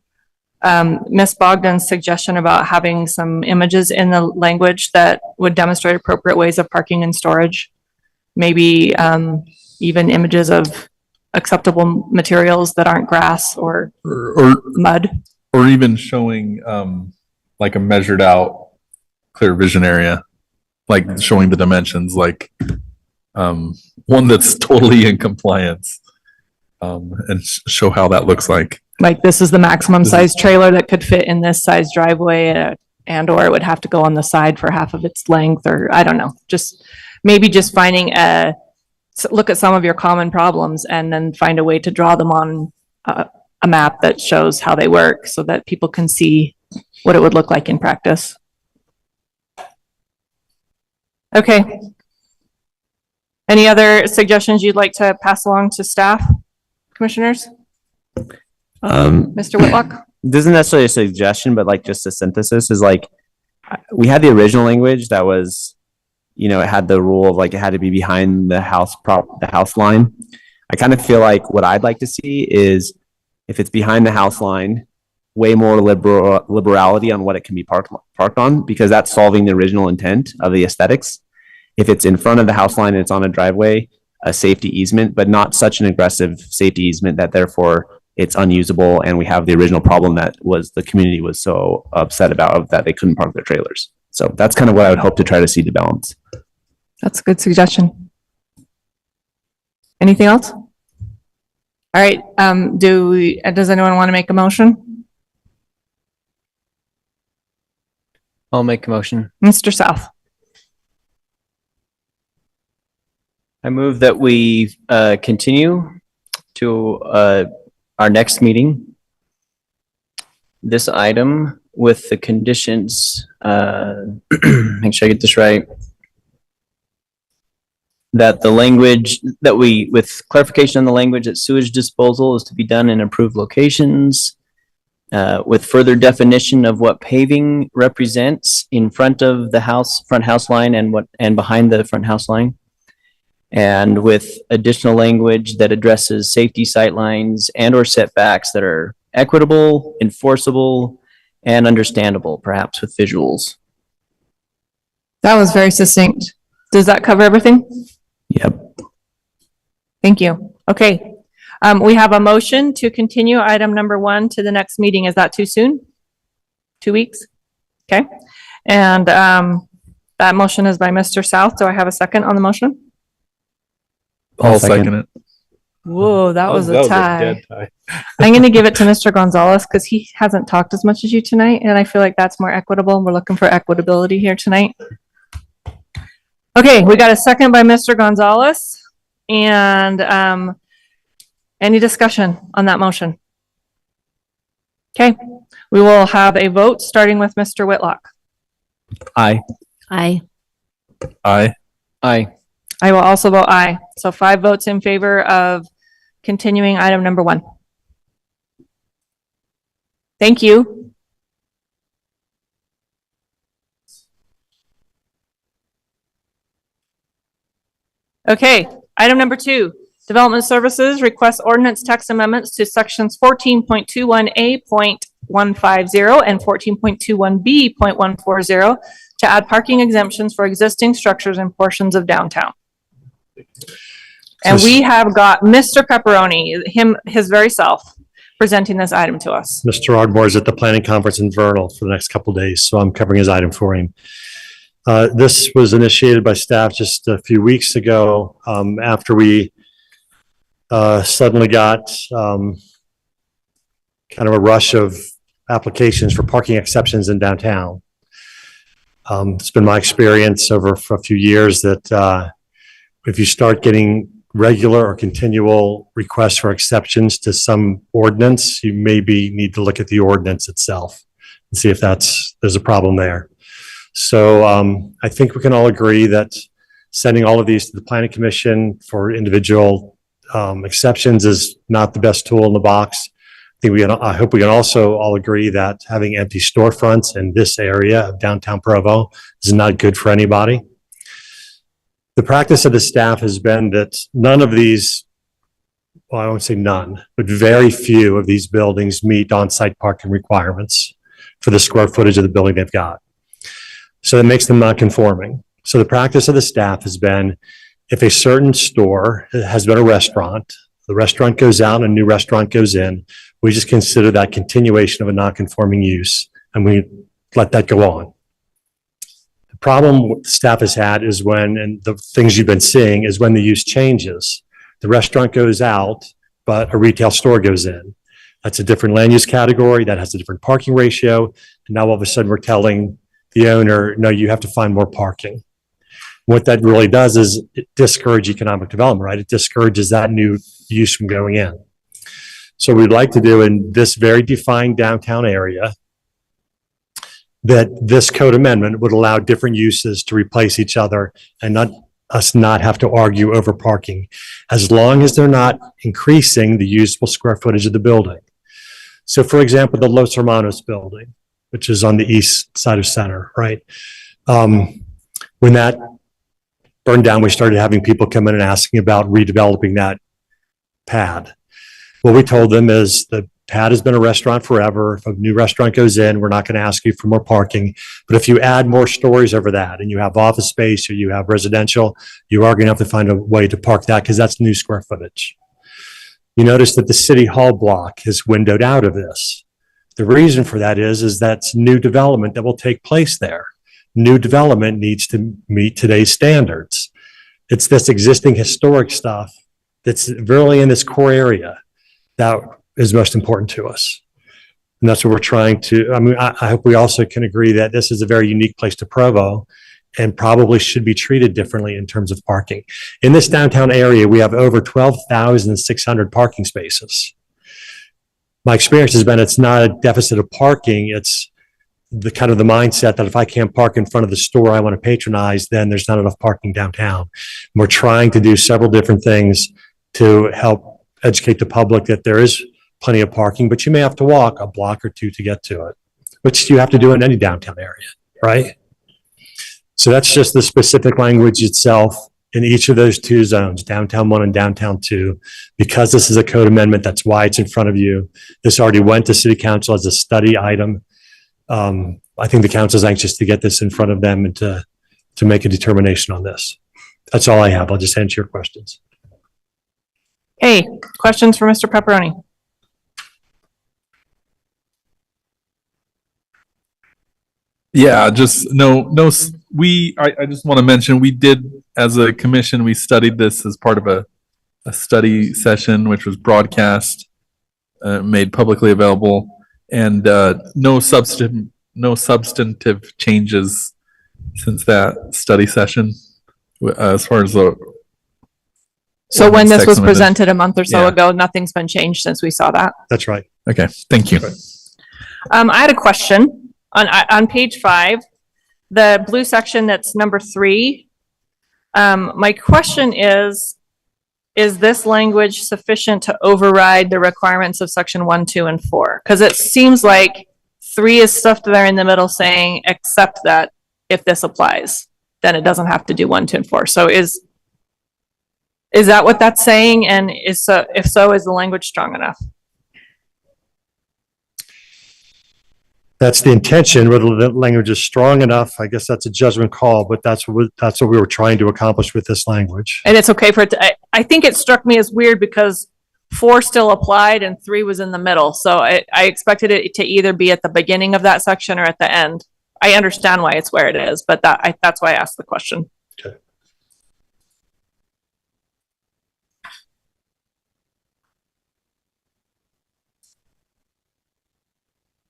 Ms. Bogdan's suggestion about having some images in the language that would demonstrate appropriate ways of parking and storage. Maybe even images of acceptable materials that aren't grass or mud. Or even showing like a measured out clear vision area, like showing the dimensions, like one that's totally in compliance, and show how that looks like. Like this is the maximum size trailer that could fit in this size driveway and or it would have to go on the side for half of its length, or I don't know, just maybe just finding look at some of your common problems and then find a way to draw them on a map that shows how they work so that people can see what it would look like in practice. Okay. Any other suggestions you'd like to pass along to staff, commissioners? Mr. Whitlock? This isn't necessarily a suggestion, but like just a synthesis is like, we had the original language that was, it had the rule of like, it had to be behind the house line. I kind of feel like what I'd like to see is if it's behind the house line, way more liberality on what it can be parked on, because that's solving the original intent of the aesthetics. If it's in front of the house line and it's on a driveway, a safety easement, but not such an aggressive safety easement that therefore it's unusable. And we have the original problem that was the community was so upset about that they couldn't park their trailers. So that's kind of what I would hope to try to see to balance. That's a good suggestion. Anything else? All right. Does anyone want to make a motion? I'll make a motion. Mr. South. I move that we continue to our next meeting, this item with the conditions, make sure I get this right, that the language that with clarification on the language that sewage disposal is to be done in approved locations, with further definition of what paving represents in front of the front house line and behind the front house line. And with additional language that addresses safety sightlines and or setbacks that are equitable, enforceable, and understandable, perhaps with visuals. That was very succinct. Does that cover everything? Yep. Thank you. Okay. We have a motion to continue item number 1 to the next meeting. Is that too soon? 2 weeks? Okay. And that motion is by Mr. South. Do I have a second on the motion? I'll second it. Whoa, that was a tie. dead tie. I'm going to give it to Mr. Gonzalez because he hasn't talked as much as you tonight, and I feel like that's more equitable. We're looking for equitability here tonight. Okay, we got a second by Mr. Gonzalez, and any discussion on that motion? Okay, we will have a vote starting with Mr. Whitlock. Aye. Aye. Aye. Aye. I will also vote aye. So 5 votes in favor of continuing item number 1. Thank you. Okay, item number 2, Development Services requests ordinance text amendments to sections 14.21A.150 and 14.21B.140 to add parking exemptions for existing structures and portions of downtown. And we have got Mr. Pepperoni, his very self, presenting this item to us. Mr. Ardmore is at the planning conference in Vernal for the next couple of days, so I'm covering his item for him. This was initiated by staff just a few weeks ago after we suddenly got kind of a rush of applications for parking exceptions in downtown. It's been my experience over for a few years that if you start getting regular or continual requests for exceptions to some ordinance, you maybe need to look at the ordinance itself and see if there's a problem there. So I think we can all agree that sending all of these to the planning commission for individual exceptions is not the best tool in the box. I hope we can also all agree that having empty storefronts in this area of downtown Provo is not good for anybody. The practice of the staff has been that none of these, well, I won't say none, but very few of these buildings meet on-site parking requirements for the square footage of the building they've got. So that makes them non-conforming. So the practice of the staff has been, if a certain store has been a restaurant, the restaurant goes out and a new restaurant goes in, we just consider that continuation of a non-conforming use and we let that go on. The problem the staff has had is when, and the things you've been seeing, is when the use changes. The restaurant goes out, but a retail store goes in. That's a different land use category, that has a different parking ratio. And now all of a sudden we're telling the owner, no, you have to find more parking. What that really does is it discourages economic development, right? It discourages that new use from going in. So we'd like to do in this very defined downtown area that this code amendment would allow different uses to replace each other and not have to argue over parking, as long as they're not increasing the usable square footage of the building. So for example, the Los Hermanos building, which is on the east side of Center, right? When that burned down, we started having people come in and asking about redeveloping that pad. What we told them is the pad has been a restaurant forever. If a new restaurant goes in, we're not going to ask you for more parking. But if you add more stories over that and you have office space or you have residential, you are going to have to find a way to park that because that's new square footage. You notice that the City Hall block is windowed out of this. The reason for that is that's new development that will take place there. New development needs to meet today's standards. It's this existing historic stuff that's really in this core area that is most important to us. And that's what we're trying to, I hope we also can agree that this is a very unique place to Provo and probably should be treated differently in terms of parking. In this downtown area, we have over 12,600 parking spaces. My experience has been it's not a deficit of parking, it's the kind of the mindset that if I can't park in front of the store I want to patronize, then there's not enough parking downtown. We're trying to do several different things to help educate the public that there is plenty of parking, but you may have to walk a block or two to get to it, which you have to do in any downtown area, right? So that's just the specific language itself in each of those two zones, downtown 1 and downtown 2. Because this is a code amendment, that's why it's in front of you. This already went to City Council as a study item. I think the council is anxious to get this in front of them and to make a determination on this. That's all I have. I'll just answer your questions. Hey, questions for Mr. Pepperoni? Yeah, just I just want to mention, we did, as a commission, we studied this as part of a study session, which was broadcast, made publicly available, and no substantive changes since that study session, as far as the. So when this was Text amendment. presented a month or so Yeah. ago, nothing's been changed since we saw that. That's right. Okay, thank you. I had a question on page 5, the blue section that's number 3. My question is this language sufficient to override the requirements of section 1, 2, and 4? Because it seems like 3 is stuff there in the middle saying, except that if this applies, then it doesn't have to do 1, 2, and 4. So is that what that's saying? And if so, is the language strong enough? That's the intention. Whether the language is strong enough, I guess that's a judgment call, but that's what we were trying to accomplish with this language. And it's okay for it to, I think it struck me as weird because 4 still applied and 3 was in the middle. So I expected it to either be at the beginning of that section or at the end. I understand why it's where it is, but that's why I asked the question. Okay.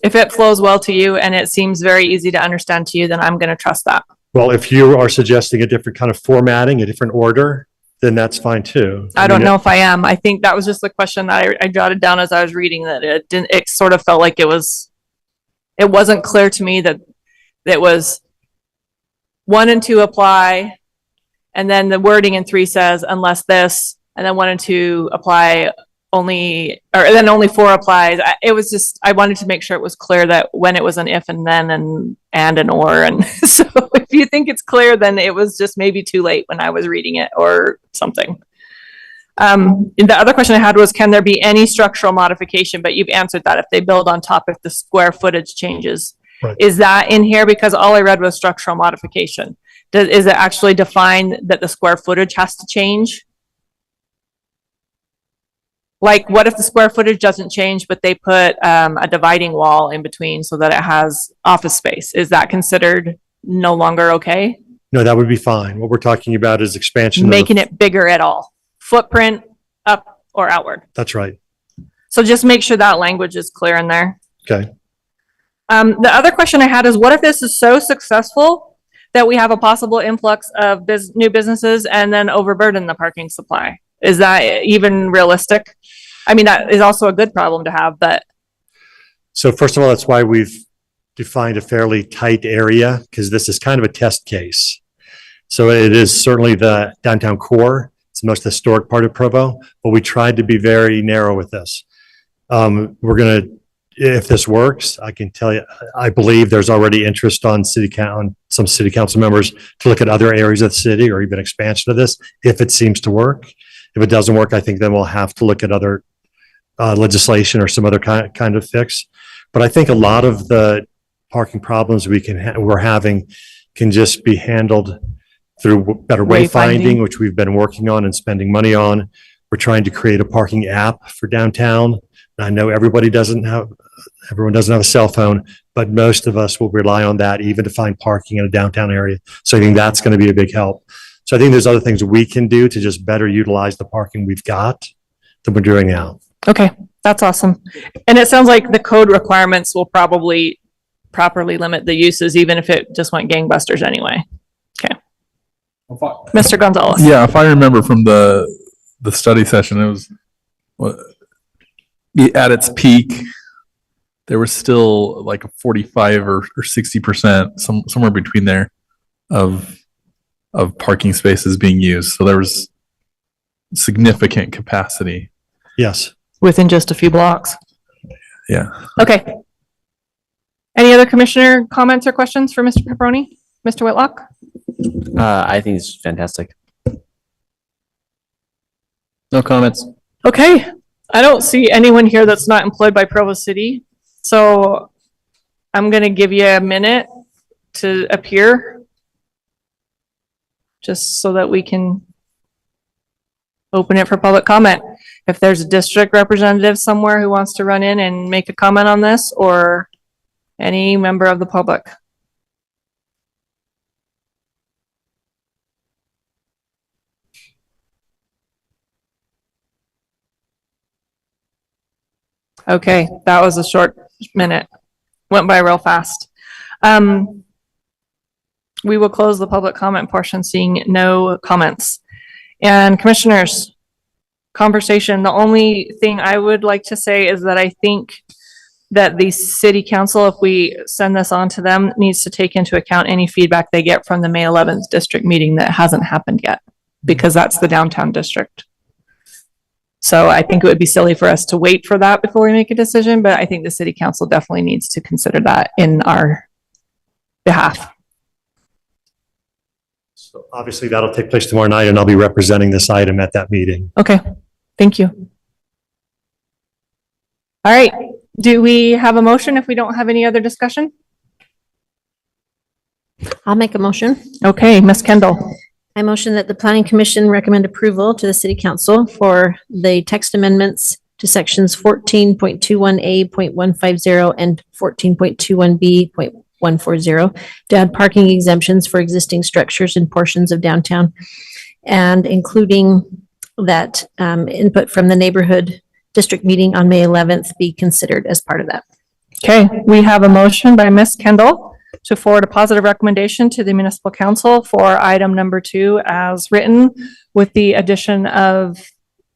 If it flows well to you and it seems very easy to understand to you, then I'm going to trust that. Well, if you are suggesting a different kind of formatting, a different order, then that's fine too. I don't know if I am. I think that was just the question that I jotted down as I was reading that it sort of felt like it wasn't clear to me that it was 1 and 2 apply, and then the wording in 3 says unless this, and then 1 and 2 apply only, or then only 4 applies. It was just, I wanted to make sure it was clear that when it was an if and then and an or, and so if you think it's clear, then it was just maybe too late when I was reading it or something. The other question I had was, can there be any structural modification? But you've answered that if they build on top, if the square footage changes. Right. Is that in here? Because all I read was structural modification. Is it actually defined that the square footage has to change? Like, what if the square footage doesn't change, but they put a dividing wall in between so that it has office space? Is that considered no longer okay? No, that would be fine. What we're talking about is expansion. Making it bigger at all, footprint up or outward. That's right. So just make sure that language is clear in there. Okay. The other question I had is, what if this is so successful that we have a possible influx of new businesses and then overburden the parking supply? Is that even realistic? I mean, that is also a good problem to have, but. So first of all, that's why we've defined a fairly tight area, because this is kind of a test case. So it is certainly the downtown core. It's the most historic part of Provo, but we tried to be very narrow with this. We're going to, if this works, I can tell you, I believe there's already interest on some city council members to look at other areas of the city or even expansion of this, if it seems to work. If it doesn't work, I think then we'll have to look at other legislation or some other kind of fix. But I think a lot of the parking problems we're having can just be handled through better wayfinding, which we've been working on and spending money on. We're trying to create a parking app for downtown. And I know everyone doesn't have a cell phone, but most of us will rely on that even to find parking in a downtown area. So I think that's going to be a big help. So I think there's other things we can do to just better utilize the parking we've got than we're doing now. Okay, that's awesome. And it sounds like the code requirements will probably properly limit the uses, even if it just went gangbusters anyway. Okay. Mr. Gonzalez. Yeah, if I remember from the study session, it was at its peak, there was still like a 45 or 60%, somewhere between there of parking spaces being used. So there was significant capacity. Yes. Within just a few blocks. Yeah. Okay. Any other commissioner comments or questions for Mr. Pepperoni? Mr. Whitlock? I think it's fantastic. No comments. Okay. I don't see anyone here that's not employed by Provo City. So I'm going to give you a minute to appear, just so that we can open it for public comment. If there's a district representative somewhere who wants to run in and make a comment on this, or any member of the public. Okay, that was a short minute. Went by real fast. We will close the public comment portion, seeing no comments. And commissioners, conversation, the only thing I would like to say is that I think that the city council, if we send this on to them, needs to take into account any feedback they get from the May 11th district meeting that hasn't happened yet, because that's the downtown district. So I think it would be silly for us to wait for that before we make a decision, but I think the city council definitely needs to consider that in our behalf. So obviously that'll take place tomorrow night, and I'll be representing this item at that meeting. Okay, thank you. All right, do we have a motion if we don't have any other discussion? I'll make a motion. Okay, Ms. Kendall. I motion that the planning commission recommend approval to the city council for the text amendments to sections 14.21A.150 and 14.21B.140 to add parking exemptions for existing structures in portions of downtown, and including that input from the neighborhood district meeting on May 11th be considered as part of that. Okay, we have a motion by Ms. Kendall to forward a positive recommendation to the municipal council for item number 2 as written, with the addition of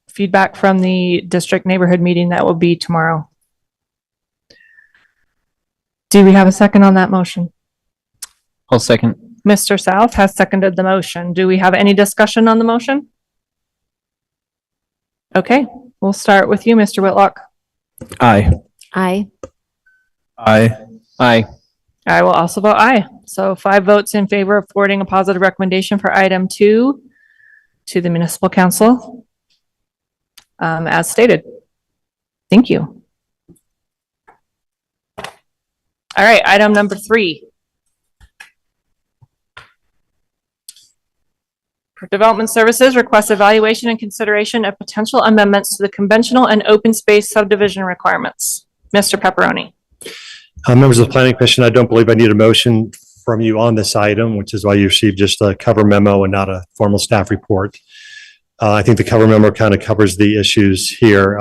feedback from the district neighborhood meeting that will be tomorrow. Do we have a second on that motion? I'll second. Mr. South has seconded the motion. Do we have any discussion on the motion? Okay, we'll start with you, Mr. Whitlock. Aye. Aye. Aye. Aye. I will also vote aye. So 5 votes in favor of forwarding a positive recommendation for item 2 to the municipal council, as stated. Thank you. All right, item number 3. For Development Services, request evaluation and consideration of potential amendments to the conventional and open space subdivision requirements. Mr. Pepperoni. Members of the Planning Commission, I don't believe I need a motion from you on this item, which is why you received just a cover memo and not a formal staff report. I think the cover memo kind of covers the issues here.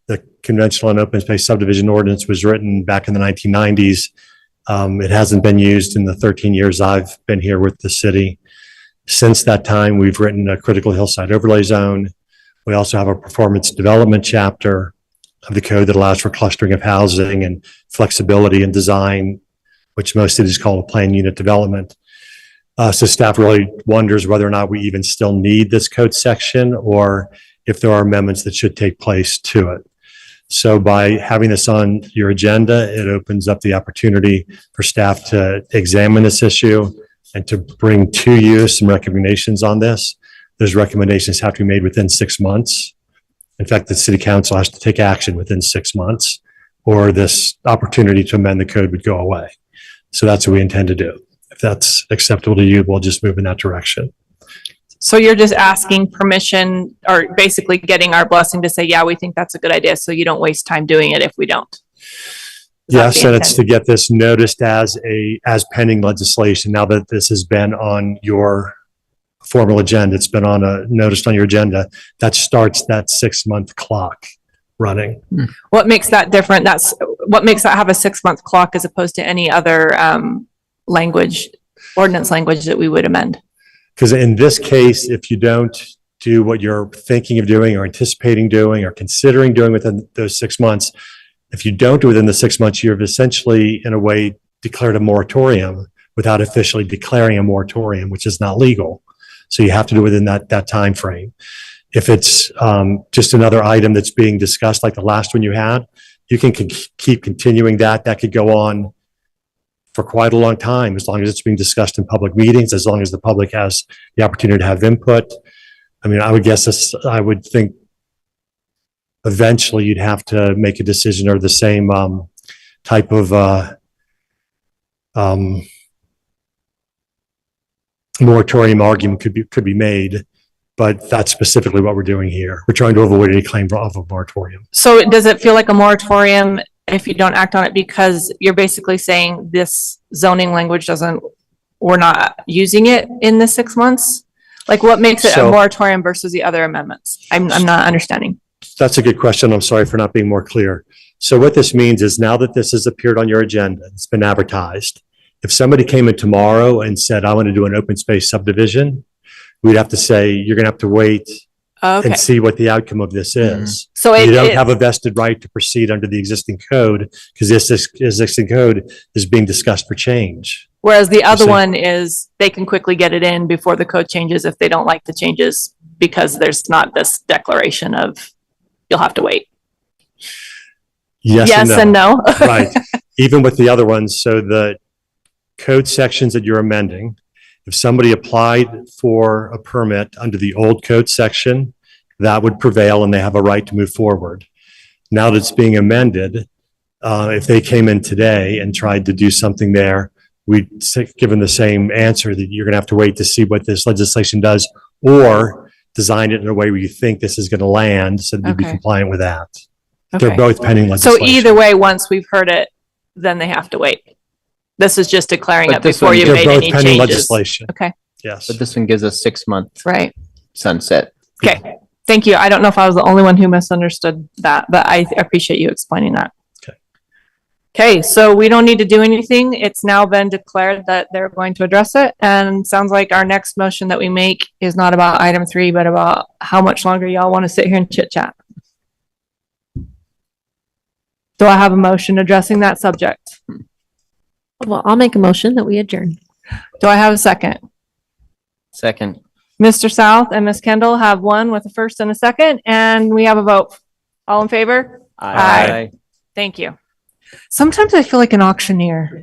The conventional and open space subdivision ordinance was written back in the 1990s. It hasn't been used in the 13 years I've been here with the city. Since that time, we've written a critical hillside overlay zone. We also have a performance development chapter of the code that allows for clustering of housing and flexibility in design, which most cities call a plan unit development. So staff really wonders whether or not we even still need this code section or if there are amendments that should take place to it. So by having this on your agenda, it opens up the opportunity for staff to examine this issue and to bring to you some recommendations on this. Those recommendations have to be made within 6 months. In fact, the city council has to take action within 6 months, or this opportunity to amend the code would go away. So that's what we intend to do. If that's acceptable to you, we'll just move in that direction. So you're just asking permission or basically getting our blessing to say, yeah, we think that's a good idea. So you don't waste time doing it if we don't. Yes, and it's to get this noticed as pending legislation. Now that this has been on your formal agenda, it's been on noticed on your agenda, that starts that 6-month clock running. What makes that different? That's what makes that have a 6-month clock as opposed to any other ordinance language that we would amend? Because in this case, if you don't do what you're thinking of doing or anticipating doing or considering doing within those 6 months, if you don't do it within the 6 months, you've essentially, in a way, declared a moratorium without officially declaring a moratorium, which is not legal. So you have to do it within that time frame. If it's just another item that's being discussed, like the last one you had, you can keep continuing that. That could go on for quite a long time, as long as it's being discussed in public meetings, as long as the public has the opportunity to have input. I mean, I would think eventually you'd have to make a decision or the same type of moratorium argument could be made, but that's specifically what we're doing here. We're trying to avoid any claim of a moratorium. So does it feel like a moratorium if you don't act on it because you're basically saying this zoning language we're not using it in the 6 months? Like what makes it a moratorium versus the other amendments? I'm not understanding. That's a good question. I'm sorry for not being more clear. So what this means is now that this has appeared on your agenda, it's been advertised. If somebody came in tomorrow and said, I want to do an open space subdivision, we'd have to say, you're going to have to wait and see what the outcome of this is. So you don't have a vested right to proceed under the existing code because this existing code is being discussed for change. Whereas the other one is they can quickly get it in before the code changes if they don't like the changes because there's not this declaration of you'll have to wait. Yes and no. Right. Even with the other ones. So the code sections that you're amending, if somebody applied for a permit under the old code section, that would prevail and they have a right to move forward. Now that it's being amended, if they came in today and tried to do something there, we'd give them the same answer that you're going to have to wait to see what this legislation does or design it in a way where you think this is going to land so that you'd be compliant with that. Okay. They're both pending legislation. So either way, once we've heard it, then they have to wait. This is just declaring it before you made any changes. Legislation. Okay. Yes. But this one gives us 6 month sunset. Okay. Thank you. I don't know if I was the only one who misunderstood that, but I appreciate you explaining that. Okay, so we don't need to do anything. It's now been declared that they're going to address it. And sounds like our next motion that we make is not about item 3, but about how much longer y'all want to sit here and chit chat. Do I have a motion addressing that subject? Well, I'll make a motion that we adjourn. Do I have a second? Second. Mr. South and Ms. Kendall have one with a first and a second, and we have a vote. All in favor? Aye. Thank you. Sometimes I feel like an auctioneer.